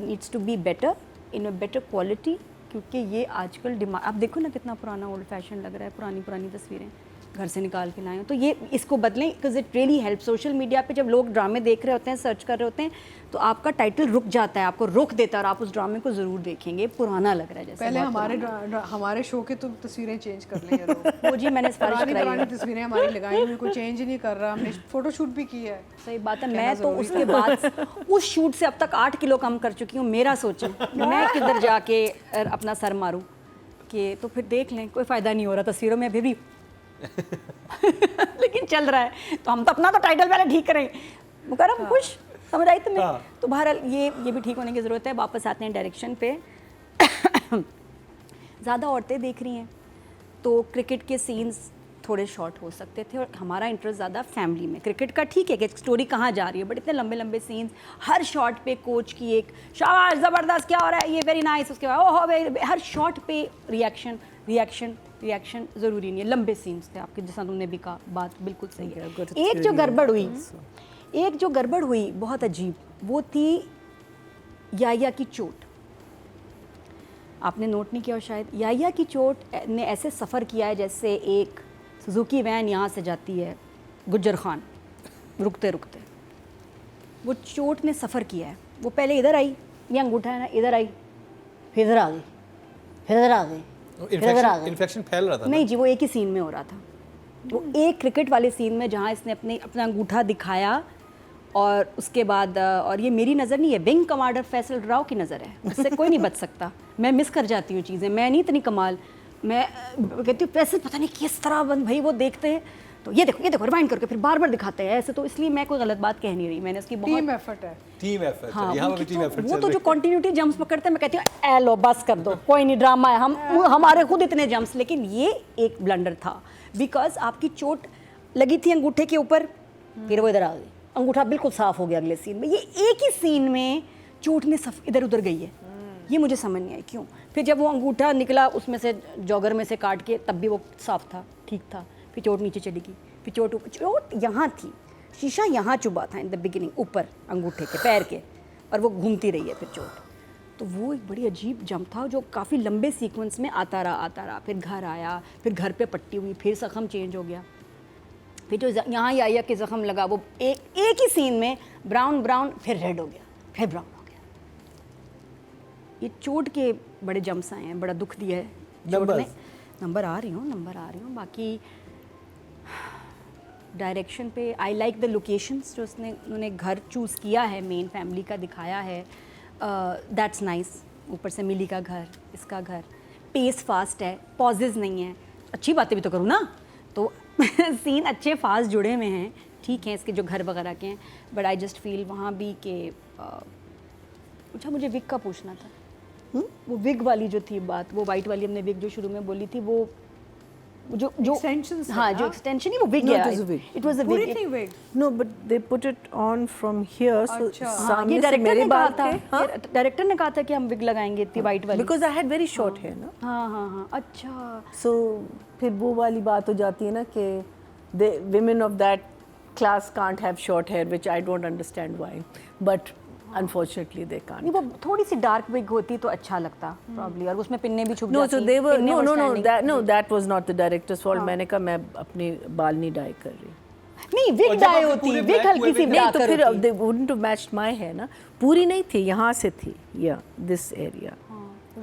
needs to be better in a better quality, क्योंकि ये आजकल डिमांड, आप देखो ना कितना पुराना ओल्ड फैशन लग रहा है, पुरानी तस्वीरें घर से निकाल के लाए हो, तो ये इसको बदलें, because it really help. Social media पे जब लोग ड्रामे देख रहे होते हैं, सर्च कर रहे होते हैं, तो आपका टाइटल रुक जाता है, आपको रोक देता है और आप उस ड्रामे को ज़रूर देखेंगे। पुराना लग रहा है जैसे पहले हमारे शो के तो तस्वीरें चेंज कर लेंगे लोग। वो जी मैंने सिफारिश कराई है। पुरानी तस्वीरें हमारी लगाई हुई, कोई चेंज ही नहीं कर रहा, हमने फोटोशूट भी की है। सही बात है। मैं तो उसके बाद उस शूट से अब तक 8 किलो कम कर चुकी हूँ। मेरा सोचें मैं किधर जाके अपना सर मारूँ, कि तो फिर देख लें, कोई फ़ायदा नहीं हो रहा तस्वीरों में अभी भी लेकिन चल रहा है, तो हम तो अपना तो टाइटल पहले ठीक करें। मुकरम खुश, समझ आई तुम्हें? तो बहरहाल ये भी ठीक होने की ज़रूरत है। वापस आते हैं डायरेक्शन पे। ज़्यादा औरतें देख रही हैं तो क्रिकेट के सीन्स थोड़े शॉर्ट हो सकते थे, और हमारा इंटरेस्ट ज़्यादा फैमिली में। क्रिकेट का ठीक है कि स्टोरी कहाँ जा रही है, बट इतने लंबे लंबे सीन्स, हर शॉट पे कोच की एक शाबाश ज़बरदस्त क्या हो रहा है, ये वेरी नाइस, उसके बाद ओह, हर शॉट पे रिएक्शन ज़रूरी नहीं है। लंबे सीन्स थे आपके, जैसा तुमने भी कहा, बात बिल्कुल सही है। एक जो गड़बड़ हुई बहुत अजीब, वो थी याया की चोट। आपने नोट नहीं किया शायद, याया की चोट ने ऐसे सफ़र किया है जैसे एक सुजुकी वैन यहाँ से जाती है गुज्जर खान, रुकते रुकते वो चोट ने सफ़र किया है। वो पहले इधर आई, ये अंगूठा है ना, इधर आई, फिर इधर आ गई, फिर इधर आ गई, इन्फेक्शन फैल रहा था। नहीं जी, वो एक ही सीन में हो रहा था। वो एक क्रिकेट वाले सीन में जहाँ इसने अपना अंगूठा दिखाया, और उसके बाद, और ये मेरी नज़र नहीं है, विंग कमांडर फैसल राव की नज़र है, उससे कोई नहीं बच सकता। मैं मिस कर जाती हूँ चीज़ें, मैं नहीं इतनी कमाल, मैं कहती हूँ फैसल पता नहीं किस तरह भाई वो देखते हैं, तो ये देखो रिवाइंड करके फिर बार बार दिखाते हैं ऐसे। तो इसलिए मैं कोई गलत बात कह नहीं रही, मैंने उसकी बहुत टीम एफर्ट है, टीम एफर्ट। हाँ, यहाँ पे टीम एफर्ट वो तो जो कंटिन्यूटी जंप्स पकड़ते हैं, मैं कहती हूँ ए लो बस कर दो, कोई नहीं, ड्रामा है, हमारे खुद इतने जंप्स। लेकिन ये एक ब्लंडर था, बिकॉज आपकी चोट लगी थी अंगूठे के ऊपर, फिर वो इधर आ गई, अंगूठा बिल्कुल साफ हो गया अगले सीन में। ये एक ही सीन में चोट ने इधर उधर गई है, ये मुझे समझ नहीं आई क्यों। फिर जब वो अंगूठा निकला उसमें से, जॉगर में से काट के, तब भी वो साफ था, ठीक था। फिर चोट नीचे चली गई, फिर चोट यहाँ थी, शीशा यहाँ चुभा था इन द बिगिनिंग, ऊपर अंगूठे के पैर के, और वो घूमती रही है फिर चोट। तो वो एक बड़ी अजीब जंप था जो काफ़ी लंबे सीक्वेंस में आता रहा। फिर घर आया, फिर घर पे पट्टी हुई, फिर ज़ख़म चेंज हो गया, फिर जो यहाँ याया के ज़ख़म लगा वो एक ही सीन में ब्राउन, फिर रेड हो गया, फिर ब्राउन हो गया। ये चोट के बड़े जंप्स आए हैं, बड़ा दुख दिया है चोट ने। नंबर आ रही हूँ। बाकी डायरेक्शन पे आई लाइक द लोकेशंस जो उन्होंने घर चूज़ किया है, मेन फैमिली का दिखाया है, दैट्स नाइस। ऊपर से मिली का घर, इसका घर, पेस फास्ट है, पॉजेज़ नहीं है। अच्छी बातें भी तो करूँ ना, तो सीन अच्छे फास्ट जुड़े हुए हैं, ठीक है, इसके जो घर वगैरह के हैं, बट आई जस्ट फील वहाँ भी कि अच्छा मुझे विग का पूछना था। वो विग वाली जो थी बात, वो वाइट वाली हमने विग जो शुरू में बोली थी, वो जो Extensions थे, हाँ जो हाँ? एक्सटेंशन ही वो विग No, है। it was a wig. It was a पूरी wig. थी wig? No, but they put it on from here, so अच्छा। हाँ, सामने ये से डायरेक्टर मेरे ने कहा बाल था, थे, हाँ? डायरेक्टर ने कहा था कि हम विग लगाएंगे इतनी वाइट वाली। Because I had very short hair, ना. हाँ हाँ हाँ, अच्छा। So फिर वो वाली बात हो जाती है ना कि the women of that class can't have short hair, which I don't understand why, but unfortunately they can't. नहीं वो थोड़ी सी डार्क विग होती तो अच्छा लगता प्रॉब्ली, और उसमें पिन्ने भी छुप No, जाती। so they were पिन्ने standing। that was not the director's fault. मैंने कहा मैं अपने बाल नहीं डाई कर रही. नहीं और विग जब डाई आपके होती, पूरे विग black हल्की हुए सी थे- नहीं तो ब्लैक फिर होती। they wouldn't have matched my hair ना. पूरी नहीं थी, यहाँ से थी, yeah, this area.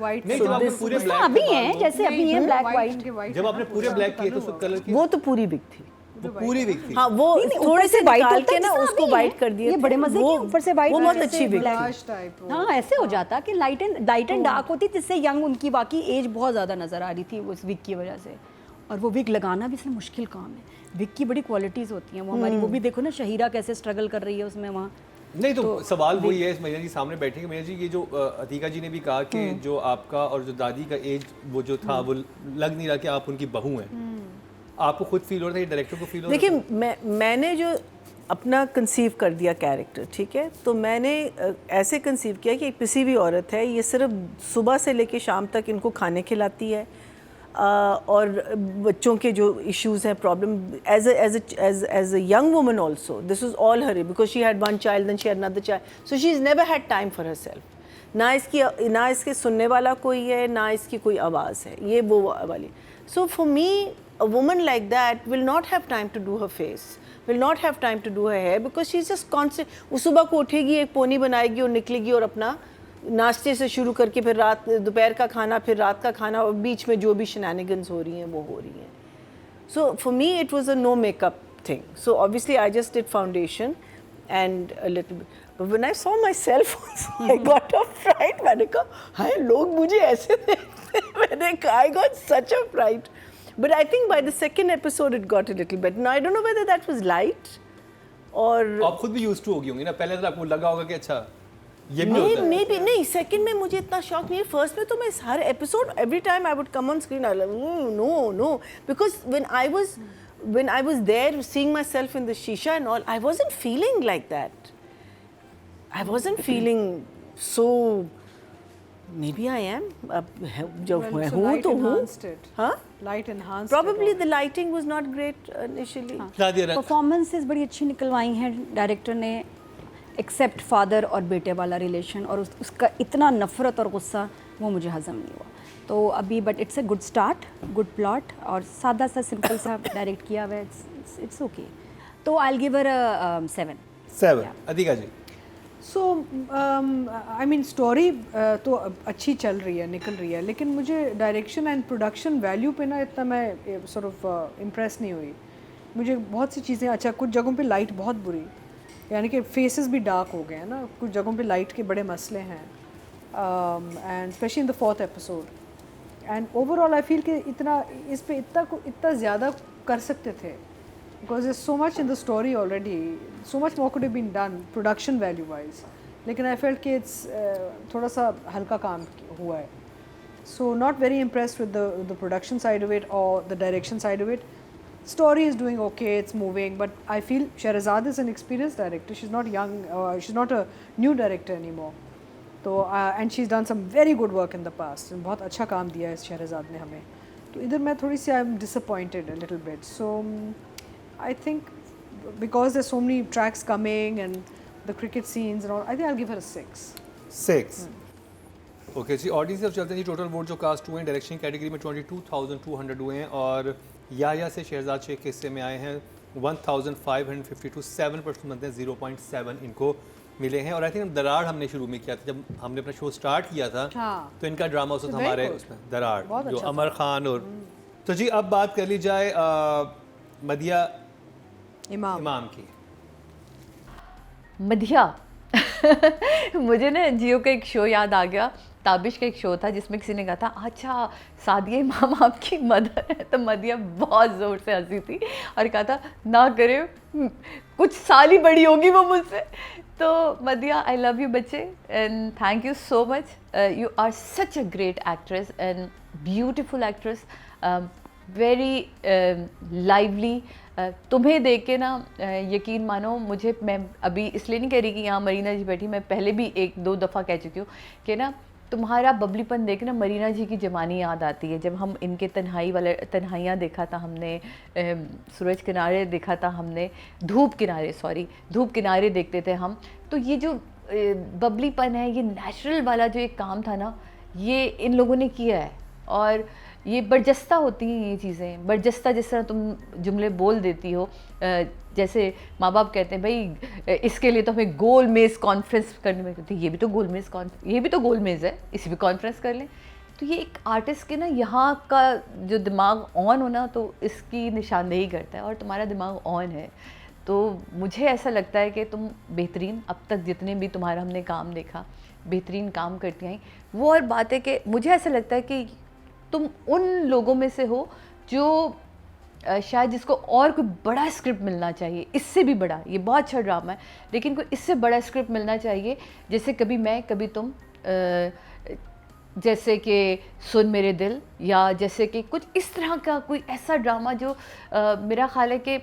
White नहीं से जब आपने this- पूरे हाँ ब्लैक अभी हैं जैसे अभी हैं ब्लैक white वाइट। इनके white जब है आपने ना, पूरे पूरा ब्लैक किए तो colour उसको हुआ। कलर किया वो तो पूरी बिग थी. वो पूरी विग थी। हाँ वो नहीं, थोड़े ऊपर से white निकाल होता के है ना जिसमें उसको अभी वाइट है। कर दिए ये थे. बड़े मजे की ऊपर से white वो बहुत जैसे अच्छी विग थी. Blush type वो। हाँ ऐसे हो जाता कि लाइट एंड डार्क होती, जिससे यंग उनकी बाकी एज बहुत ज़्यादा नज़र आ रही थी उस विग की वजह से। और वो विग लगाना भी इसमें मुश्किल काम है। विग की बड़ी क्वालिटीज़ होती हैं, वो हमारी वो भी देखो ना, शहीरा कैसे स्ट्रगल कर रही है उसमें वहाँ। नहीं तो सवाल वही है, इस मैया जी सामने बैठे हैं। मैया जी ये जो अतीका जी ने भी कहा कि जो आपका और जो दादी का एज वो जो था वो लग नहीं रहा कि आप उनकी बहू हैं। आपको खुद फील हो रहा था, ये डायरेक्टर को फील हो रहा था? देखिए मैंने जो अपना कंसीव कर दिया कैरेक्टर, ठीक है, तो मैंने ऐसे कंसीव किया कि एक पिसी हुई औरत है, ये सिर्फ सुबह से लेके शाम तक इनको खाने खिलाती है, और बच्चों के जो इश्यूज हैं, problem as a young woman also, this was all her, because she had one child then she had another child, so she is never had time for herself. ना इसके सुनने वाला कोई है, ना इसकी कोई आवाज़ है, ये वो वाली. So for me a woman like that will not have time to do her face, will not have time to do her hair, because she's just constant. वो सुबह को उठेगी, एक पोनी बनाएगी और निकलेगी, और अपना नाश्ते से शुरू करके फिर रात दोपहर का खाना, फिर रात का खाना, और बीच में जो भी shenanigans हो रही हैं वो हो रही हैं. So for me it was a no makeup thing. So obviously I just did foundation and a little bit. But when I saw myself also, I got a fright. मैंने कहा हाय लोग मुझे ऐसे देखते हैं. मैंने कहा I got such a fright. But I think by the second episode it got a little better. Now I don't know whether that was light or आप खुद भी यूज्ड टू हो गई होंगी ना, पहले तो आपको लगा होगा कि अच्छा ये भी होता है। नहीं सेकंड में मुझे इतना शॉक नहीं है. फर्स्ट में तो मैं हर episode every time I would come on screen I know because when I was there seeing myself in the shisha and all, I wasn't feeling like that. I wasn't feeling so. Maybe I am. जब Well, so हूँ light तो हूँ. enhanced it. हाँ? Light enhanced Probably it. the lighting was not great initially. शादी रख परफॉर्मेंसेस बड़ी अच्छी निकलवाई हैं डायरेक्टर ने, एक्सेप्ट फादर और बेटे वाला रिलेशन, और उसका इतना नफरत और गुस्सा वो मुझे हजम नहीं हुआ. तो अभी but it's a good start, good plot, और सादा सा सिंपल सा डायरेक्ट किया हुआ है. It's okay. तो I will give her 7. 7. Atiqa ji So I mean story तो अच्छी चल रही है, निकल रही है, लेकिन मुझे डायरेक्शन एंड प्रोडक्शन वैल्यू पे ना इतना मैं sort of इम्प्रेस नहीं हुई. मुझे बहुत सी चीज़ें, अच्छा कुछ जगहों पे लाइट बहुत बुरी, यानी कि फेसेस भी डार्क हो गए हैं ना, कुछ जगहों पे लाइट के बड़े मसले हैं, and specially in the 4th episode. And overall I feel कि इतना इस पे इतना ज़्यादा कर सकते थे, because there's so much in the story already, so much more could have been done production value wise, लेकिन I felt कि it's थोड़ा सा हल्का काम हुआ है. So not very impressed with the production side of it or the direction side of it. Story is doing okay, it's moving, but I feel Shehrazad is an experienced director. She's not young, she's not a new director anymore. तो and she's done some very good work in the past. बहुत अच्छा काम दिया है शहरज़ाद ने हमें. तो इधर मैं थोड़ी सी I'm disappointed a little bit. So I think because there's so many tracks coming and the cricket scenes and all, I think I'll give her a 6. 6. Okay जी, ऑडियंस से अब चलते हैं जी. टोटल वोट जो कास्ट हुए हैं डायरेक्शन कैटेगरी में 22,200 हुए हैं, और या से शहजाद शेख के हिस्से में आए हैं 1,552. 7% बनते हैं, 0.7 इनको मिले हैं. और आई थिंक दरार हमने शुरू में किया था, जब हमने अपना शो स्टार्ट किया था. हाँ. तो इनका ड्रामा उस वक्त Very हमारे good. उसमें दरार बहुत जो अच्छा अमर खान और तो जी अब बात कर ली जाए मदिया इमाम की. मधिया मुझे ना जियो का एक शो याद आ गया, ताबिश का एक शो था जिसमें किसी ने कहा था अच्छा सादिया इमाम आपकी मदर है, तो मदिया बहुत ज़ोर से हंसी थी और कहा था ना करे कुछ साल ही बड़ी होगी वो मुझसे. तो मदिया, आई लव यू बच्चे, and thank you so much. You are such a great actress and beautiful actress, very lively. तुम्हें देख के ना यकीन मानो मुझे, मैं अभी इसलिए नहीं कह रही कि यहाँ मरीना जी बैठी, मैं पहले भी 1-2 दफ़ा कह चुकी हूँ कि ना तुम्हारा बबलीपन देख ना मरीना जी की जवानी याद आती है. जब हम इनके तन्हाइयाँ देखा था हमने, सूरज किनारे देखा था हमने, धूप किनारे देखते थे हम. तो ये जो बबलीपन है, ये नेचुरल वाला जो एक काम था ना, ये इन लोगों ने किया है. और ये बर्जस्ता होती हैं ये चीज़ें, बर्जस्ता जिस तरह तुम जुमले बोल देती हो. जैसे माँ बाप कहते हैं भाई इसके लिए तो हमें गोल मेज़ कॉन्फ्रेंस करने में, तो ये भी तो गोल मेज़ है, इसी भी कॉन्फ्रेंस कर लें. तो ये एक आर्टिस्ट के ना यहाँ का जो दिमाग ऑन होना, तो इसकी निशानदेही करता है, और तुम्हारा दिमाग ऑन है. तो मुझे ऐसा लगता है कि तुम बेहतरीन, अब तक जितने भी तुम्हारा हमने काम देखा, बेहतरीन काम करती आई. वो और बात है कि मुझे ऐसा लगता है कि तुम उन लोगों में से हो जो शायद जिसको और कोई बड़ा स्क्रिप्ट मिलना चाहिए, इससे भी बड़ा. ये बहुत अच्छा ड्रामा है, लेकिन कोई इससे बड़ा स्क्रिप्ट मिलना चाहिए. जैसे कभी मैं कभी तुम, जैसे कि सुन मेरे दिल, या जैसे कि कुछ इस तरह का कोई ऐसा ड्रामा जो मेरा ख्याल है कि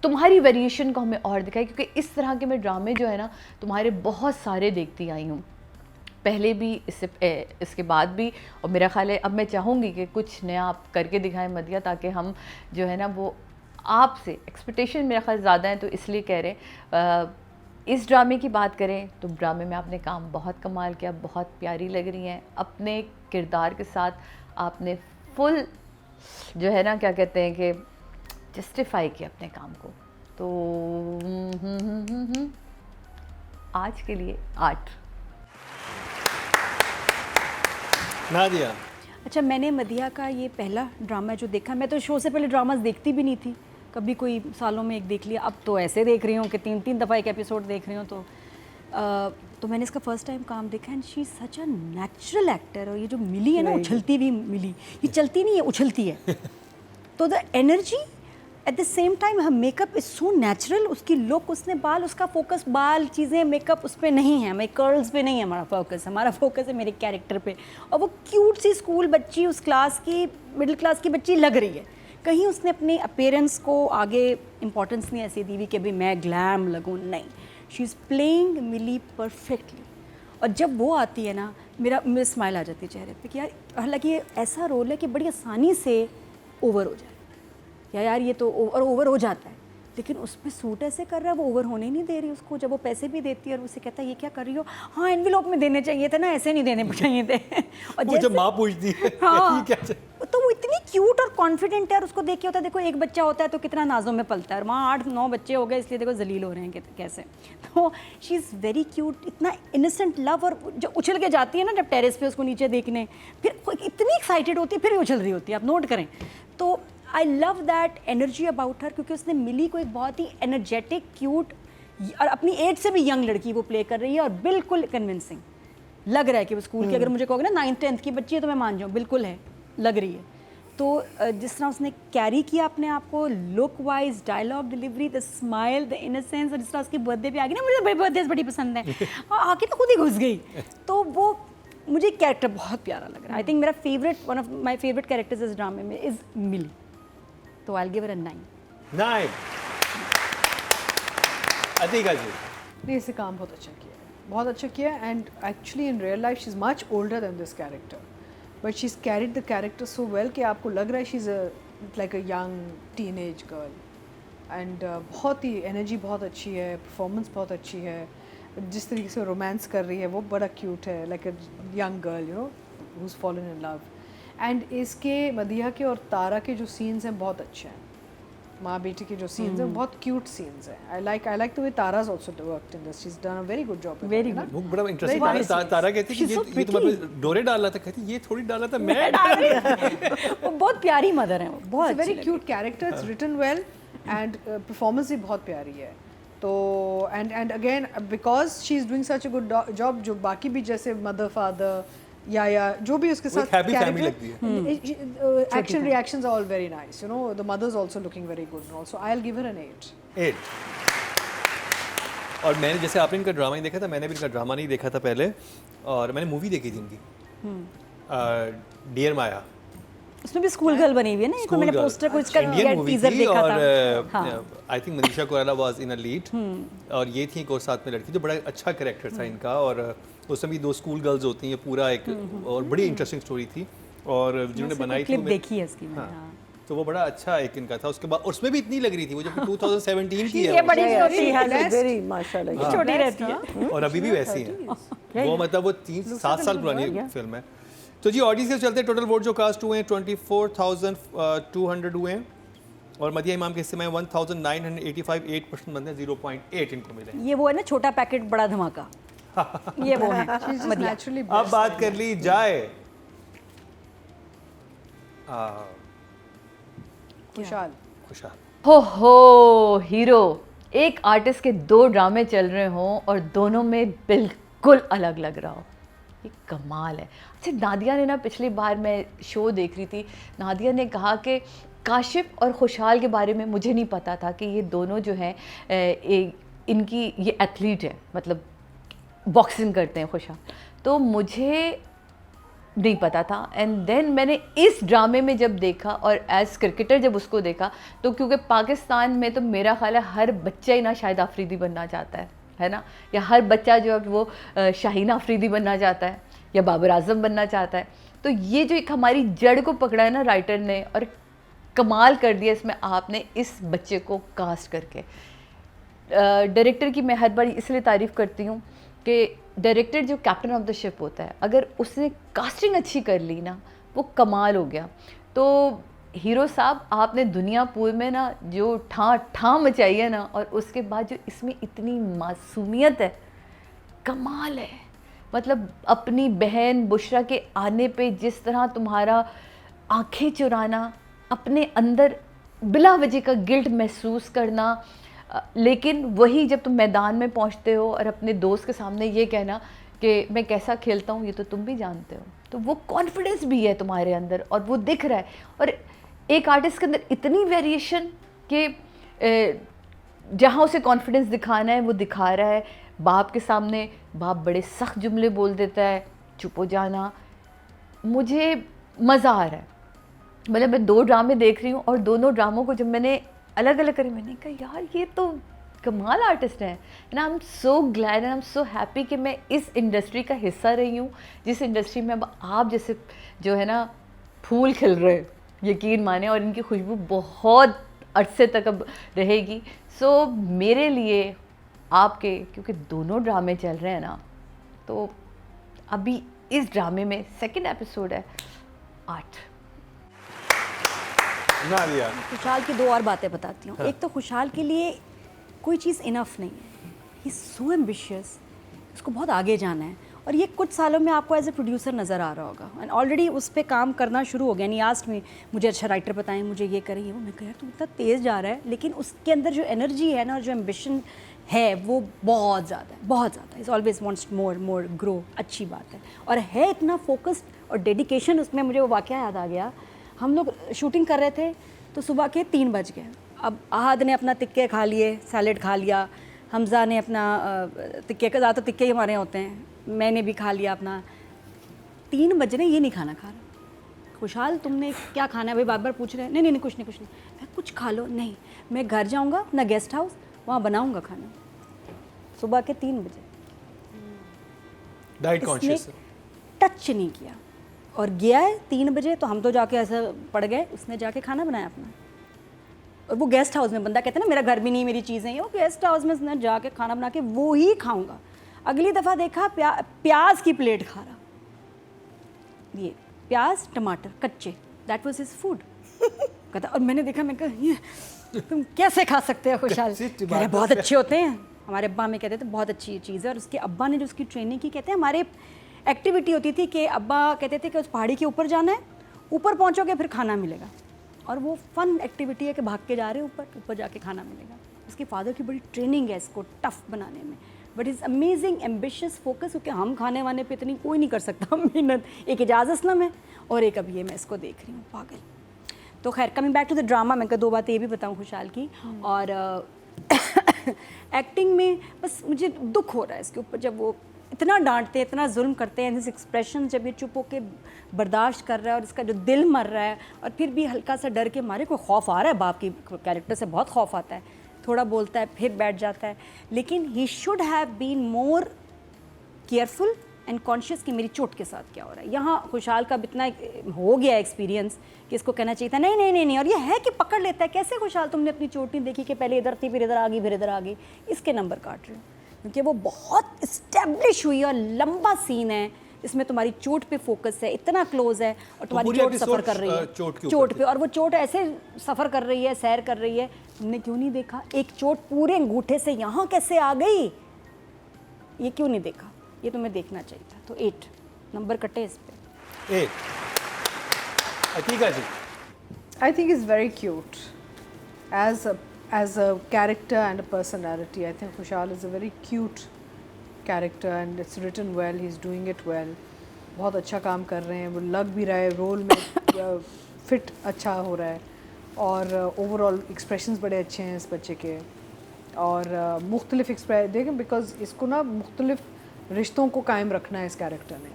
तुम्हारी वेरिएशन को हमें और दिखाए. क्योंकि इस तरह के मैं ड्रामे जो है ना तुम्हारे बहुत सारे देखती आई हूँ, पहले भी, इसके बाद भी. और मेरा ख्याल है अब मैं चाहूँगी कि कुछ नया आप करके दिखाएं मदिया, ताकि हम जो है ना वो आपसे एक्सपेक्टेशन मेरा ख्याल ज़्यादा है, तो इसलिए कह रहे हैं. इस ड्रामे की बात करें तो ड्रामे में आपने काम बहुत कमाल किया, बहुत प्यारी लग रही हैं. अपने किरदार के साथ आपने फुल जो है ना क्या कहते हैं कि जस्टिफाई किया अपने काम को. तो आज के लिए 8. नादिया, अच्छा, मैंने मदिया का ये पहला ड्रामा जो देखा, मैं तो शो से पहले ड्रामास देखती भी नहीं थी, कभी कोई सालों में एक देख लिया. अब तो ऐसे देख रही हूँ कि 3-3 दफ़ा एक एपिसोड देख रही हूँ. तो मैंने इसका फर्स्ट टाइम काम देखा, and she is such a natural actor. और ये जो मिली है ना, उछलती हुई मिली, ये चलती नहीं है, उछलती है. तो the energy at the same time, her makeup is so natural. उसकी लुक, उसने बाल, उसका फोकस बाल चीज़ें मेकअप उस पर नहीं है, हमारे कर्ल्स पे नहीं है हमारा फोकस है मेरे कैरेक्टर पे. और वो क्यूट सी स्कूल बच्ची, उस क्लास की, मिडिल क्लास की बच्ची लग रही है. कहीं उसने अपने अपीयरेंस को आगे इंपॉर्टेंस नहीं ऐसी दी हुई कि अभी मैं ग्लैम लगूँ, नहीं. She is playing Mili perfectly. और जब वो आती है ना, मेरा स्माइल आ जाती है चेहरे पे कि यार, हालांकि ये ऐसा रोल है कि बड़ी आसानी से ओवर हो जाए, या यार ये तो ओवर हो जाता है, लेकिन उस पर सूट ऐसे कर रहा है, वो ओवर होने नहीं दे रही उसको. जब वो पैसे भी देती है और उसे कहता है ये क्या कर रही हो, हाँ एनवेलॉप में देने चाहिए थे ना, ऐसे नहीं देने चाहिए थे. और वो जब माँ पूछती है हाँ, ये क्या तो वो इतनी क्यूट और कॉन्फिडेंट है. और उसको देख के होता है, देखो एक बच्चा होता है तो कितना नाजों में पलता है, और वहाँ 8-9 बच्चे हो गए, इसलिए देखो जलील हो रहे हैं कैसे. तो शी इज़ वेरी क्यूट, इतना इनोसेंट लव. और जो उछल के जाती है ना जब टेरेस पे उसको नीचे देखने, फिर इतनी एक्साइटेड होती है, फिर उछल रही होती है, आप नोट करें. तो I love that energy about her, क्योंकि उसने मिली को एक बहुत ही एनर्जेटिक, क्यूट और अपनी एज से भी यंग लड़की वो प्ले कर रही है. और बिल्कुल कन्विंसिंग लग रहा है कि वो स्कूल की, अगर मुझे कहोगे ना 9th-10th की बच्ची है तो मैं मान जाऊँ, बिल्कुल है, लग रही है. तो जिस तरह उसने कैरी किया अपने आप को, look wise, dialogue delivery, the smile, the innocence. और जिस तरह उसकी बर्थडे पे आ गई ना, मुझे बर्थडे बड़ी पसंद है, और आके तो खुद ही घुस गई. तो वो मुझे कैरेक्टर बहुत प्यारा लग रहा है. आई थिंक मेरा favourite, one of my favourite characters इस ड्रामे में इज़ मिली. तो आई गिव हर अ 9. अतीका जी, नहीं, इसे काम बहुत अच्छा किया है, बहुत अच्छा किया. And actually in real life she is much older than this character, but she is carried the character so well कि आपको लग रहा है she is like a young teenage girl. And बहुत ही एनर्जी बहुत अच्छी है, परफॉर्मेंस बहुत अच्छी है. जिस तरीके से रोमांस कर रही है वो बड़ा क्यूट है, like a young girl, you know, who is fallen in love. And इसके मदिया के और तारा के जो सीन्स हैं बहुत अच्छे हैं. माँ बेटी के जो सीन्स हैं बहुत क्यूट सीन्स हैं. I like the way Tara's also worked in this. She's done a very good job. Very good. वो बड़ा इंटरेस्टिंग था. तारा कहती है कि ये तुम्हारे पे डोरे डाला था, कहती ये थोड़ी डाला था, मैं डाल रही थी. वो बहुत प्यारी मदर है, वो बहुत very cute character. It's written well and performance भी बहुत प्यारी है. तो and again because she is doing such a good job, जो बाकी भी जैसे मदर फादर या जो भी उसके साथ हैप्पी फैमिली लगती है. Action reactions are all very nice, you know. The mother is also looking very good. Also I will give her an 8. और मैंने जैसे आपने इनका ड्रामा नहीं देखा था, मैंने भी इनका ड्रामा नहीं देखा था पहले, और मैंने मूवी देखी थी इनकी डियर माया। उसमें भी स्कूल गर्ल बनी हुई है ना, एक मैंने पोस्टर को इसका टीजर देखा था। I think Manisha Koirala was in a lead, और ये थी एक और साथ में लड़की, तो बड़ा अच्छा कैरेक्टर था इनका। और उसमें भी 2 स्कूल गर्ल्स होती हैं, पूरा एक और बड़ी इंटरेस्टिंग स्टोरी थी, और जिन्होंने बनाई थी क्लिप देखी है इसकी मैंने। हाँ, तो वो बड़ा अच्छा एक इनका था। उसके बाद उसमें भी इतनी लग रही थी वो, जब 2017 की ये है बड़ी छोटी She has a है, very माशाल्लाह छोटी रहती है। और अभी भी वैसी है वो, मतलब वो 3-7 साल पुरानी फिल्म है। तो जी ऑडियंस के चलते टोटल वोट जो कास्ट हुए हैं 24,200 हुए हैं, और मदिया इमाम के हिस्से में 1,985 8% बनते हैं, 0.8 इनको मिले। ये वो है ना छोटा पैकेट बड़ा धमाका, ये वो है मदिया। नेचुरली अब बात कर ली जाए खुशहाल। खुशहाल। हो हीरो, एक आर्टिस्ट के 2 ड्रामे चल रहे हों और दोनों में बिल्कुल अलग लग रहा हो, ये कमाल है। अच्छा, नादिया ने ना पिछली बार मैं शो देख रही थी, नादिया ने कहा कि काशिफ और खुशहाल के बारे में मुझे नहीं पता था कि ये दोनों जो हैं इनकी ये एथलीट है, मतलब बॉक्सिंग करते हैं खुशहाल, तो मुझे नहीं पता था। एंड देन मैंने इस ड्रामे में जब देखा और एज क्रिकेटर जब उसको देखा, तो क्योंकि पाकिस्तान में तो मेरा ख्याल है हर बच्चा ही ना शाहिद आफरीदी बनना चाहता है ना, या हर बच्चा जो है वो शाहीन आफरीदी बनना चाहता है या बाबर आजम बनना चाहता है। तो ये जो एक हमारी जड़ को पकड़ा है ना राइटर ने, और कमाल कर दिया इसमें आपने इस बच्चे को कास्ट करके। डायरेक्टर की मैं हर बार इसलिए तारीफ़ करती हूँ कि डायरेक्टर जो कैप्टन ऑफ द शिप होता है, अगर उसने कास्टिंग अच्छी कर ली ना, वो कमाल हो गया। तो हीरो साहब, आपने दुनियापुर में ना जो ठां मचाई है ना, और उसके बाद जो इसमें इतनी मासूमियत है, कमाल है। मतलब अपनी बहन बुशरा के आने पे जिस तरह तुम्हारा आंखें चुराना, अपने अंदर बिला वजह का गिल्ट महसूस करना, लेकिन वही जब तुम मैदान में पहुंचते हो और अपने दोस्त के सामने ये कहना कि मैं कैसा खेलता हूँ ये तो तुम भी जानते हो, तो वो कॉन्फिडेंस भी है तुम्हारे अंदर और वो दिख रहा है। और एक आर्टिस्ट के अंदर इतनी वेरिएशन कि जहाँ उसे कॉन्फिडेंस दिखाना है वो दिखा रहा है। बाप के सामने बाप बड़े सख्त जुमले बोल देता है, चुप हो जाना, मुझे मज़ा आ रहा है। मतलब मैं 2 ड्रामे देख रही हूँ और दोनों ड्रामों को जब मैंने अलग अलग करी, मैंने कहा यार ये तो कमाल आर्टिस्ट हैं। And I am so glad and I am so happy कि मैं इस इंडस्ट्री का हिस्सा रही हूँ, जिस इंडस्ट्री में अब आप जैसे जो है ना फूल खिल रहे, यकीन माने, और इनकी खुशबू बहुत अरसे तक अब रहेगी। सो मेरे लिए आपके, क्योंकि दोनों ड्रामे चल रहे हैं ना, तो अभी इस ड्रामे में 2nd एपिसोड है 8। नादिया, खुशहाल की 2 और बातें बताती हूँ। एक तो खुशहाल के लिए कोई चीज़ इनफ नहीं है, ही सो एम्बिशियस, उसको बहुत आगे जाना है, और ये कुछ सालों में आपको एज ए प्रोड्यूसर नज़र आ रहा होगा। एंड ऑलरेडी उस पर काम करना शुरू हो गया। नहीं आस्ट में मुझे अच्छा राइटर बताएं, मुझे ये करें ये वो, मैं कह यार तुम इतना तेज़ जा रहा है, लेकिन उसके अंदर जो एनर्जी है ना, जो एम्बिशन है, वो बहुत ज़्यादा है, बहुत ज़्यादा। Is always wants more grow, अच्छी बात है। और है इतना फोकस्ड और डेडिकेशन उसमें। मुझे वो वाक़या याद आ गया, हम लोग शूटिंग कर रहे थे तो सुबह के 3 बज गए। अब आहद ने अपना तिक्के खा लिए, सैलेड खा लिया, हमज़ा ने अपना तिक्के का, ज़्यादातर तिक्के ही हमारे होते हैं, मैंने भी खा लिया अपना। 3 बज रहे, ये नहीं खाना खा रहा। खुशहाल तुमने क्या खाना है भाई, बार बार पूछ रहे हैं। नहीं नहीं कुछ नहीं कुछ नहीं। मैं कुछ खा लो। नहीं, मैं घर जाऊँगा अपना गेस्ट हाउस, वहाँ बनाऊँगा खाना। सुबह के 3 बजे डाइट कॉन्शियस टच नहीं किया, और गया है 3 बजे, तो हम तो जाके ऐसे पड़ गए। उसने जाके खाना बनाया अपना, और वो गेस्ट हाउस में, बंदा कहते हैं ना मेरा घर भी नहीं, मेरी चीज़ें हैं, वो गेस्ट हाउस में उसने जाके खाना बना के वो ही खाऊंगा। अगली दफ़ा देखा प्याज की प्लेट खा रहा, ये प्याज टमाटर कच्चे, दैट वाज हिज फूड। कहता, और मैंने देखा, मैं कहा ये तुम कैसे खा सकते हो खुशहाल? कह रहे बहुत अच्छे होते हैं, हमारे अब्बा हमें कहते थे बहुत अच्छी चीज़ है। और उसके अब्बा ने जो उसकी ट्रेनिंग की, कहते हैं हमारे एक्टिविटी होती थी कि अब्बा कहते थे कि उस पहाड़ी के ऊपर जाना है, ऊपर पहुंचोगे फिर खाना मिलेगा, और वो फन एक्टिविटी है कि भाग के जा रहे हैं ऊपर जाके खाना मिलेगा। उसके फादर की बड़ी ट्रेनिंग है इसको टफ बनाने में, but is amazing ambitious focus, क्योंकि हम खाने वाने पे इतनी कोई नहीं कर सकता मेहनत। एक एजाज़ असलम है और एक अब ये मैं इसको देख रही हूँ, पागल। तो खैर coming back to the drama, मैं 2 बातें ये भी बताऊँ खुशहाल की। और एक्टिंग में बस मुझे दुख हो रहा है इसके ऊपर, जब वो इतना डांटते हैं, इतना जुल्म करते हैं, दिस एक्सप्रेशन जब ये चुप होके बर्दाश्त कर रहा है और इसका जो दिल मर रहा है और फिर भी हल्का सा डर के मारे, कोई खौफ आ रहा है बाप की कैरेक्टर से, बहुत खौफ आता है, थोड़ा बोलता है फिर बैठ जाता है, लेकिन he should have been more careful and conscious कि मेरी चोट के साथ क्या हो रहा है। यहाँ खुशहाल का इतना हो गया एक्सपीरियंस कि इसको कहना चाहिए था नहीं नहीं नहीं नहीं, और ये है कि पकड़ लेता है, कैसे खुशहाल तुमने अपनी चोट नहीं देखी कि पहले इधर थी फिर इधर आ गई फिर इधर आ गई, इसके नंबर काट रहे हो, क्योंकि वो बहुत इस्टेब्लिश हुई और लंबा सीन है, इसमें तुम्हारी चोट पे फोकस है, इतना क्लोज है और तुम्हारी पूरी चोट episode, सफ़र कर रही है चोट पे, और वो चोट ऐसे सफ़र कर रही है, सैर कर रही है, तुमने क्यों नहीं देखा एक चोट पूरे अंगूठे से यहाँ कैसे आ गई, ये क्यों नहीं देखा, ये तुम्हें देखना चाहिए था। तो 8 नंबर कटे इस पे। 8 अतीका जी। I think he's very cute as a character and a personality. I think Khushal is a very cute character and it's written well. He's doing it well. बहुत अच्छा काम कर रहे हैं, वो लग भी रहा है रोल में, फिट अच्छा हो रहा है और ओवरऑल एक्सप्रेशंस बड़े अच्छे हैं इस बच्चे के और मुख्तलिफ एक्सप्रेस देखें बिकॉज इसको ना मुख्तलिफ रिश्तों को कायम रखना है इस कैरेक्टर ने,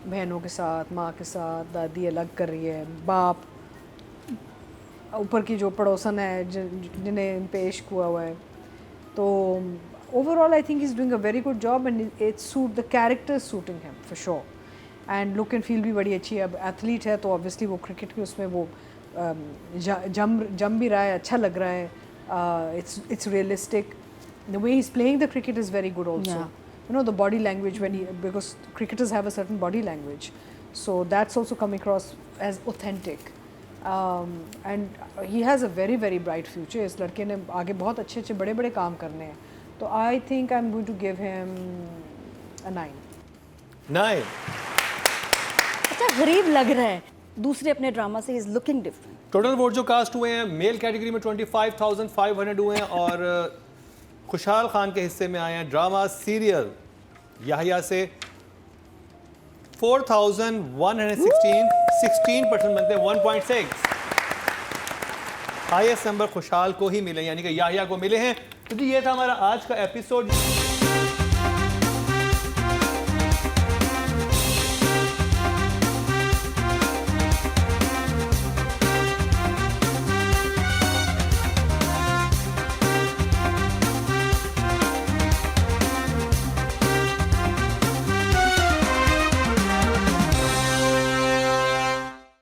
बहनों के साथ, माँ के साथ, दादी अलग कर रही है, बाप, ऊपर की जो पड़ोसन है जिन्हें पेश हुआ हुआ है, तो overall I think is doing a very good job and it suit the character suiting him for sure and look and feel भी बड़ी अच्छी है। अब एथलीट है तो ऑब्वियसली वो क्रिकेट के उसमें वो जम भी रहा है, अच्छा लग रहा है, it's realistic. The way he's playing the cricket is very good also. Yeah. You know, the body language because cricketers have a certain body language, so that's also come across as authentic. And he has a very very bright future. इस लड़के ने आगे बहुत अच्छे अच्छे बड़े बड़े काम करने हैं, तो I think I'm going to give him a 9. 9 अच्छा गरीब लग रहा है, दूसरे अपने ड्रामा से is looking different. Total vote जो कास्ट हुए हैं मेल कैटेगरी में 25,500 हुए हैं और खुशहाल खान के हिस्से में आए हैं ड्रामा सीरियल याहिया से 4,116, 16% बनते हैं 1.6। हाईएस्ट नंबर खुशहाल को ही मिले यानी कि याहिया को मिले हैं। तो जी ये था हमारा आज का एपिसोड।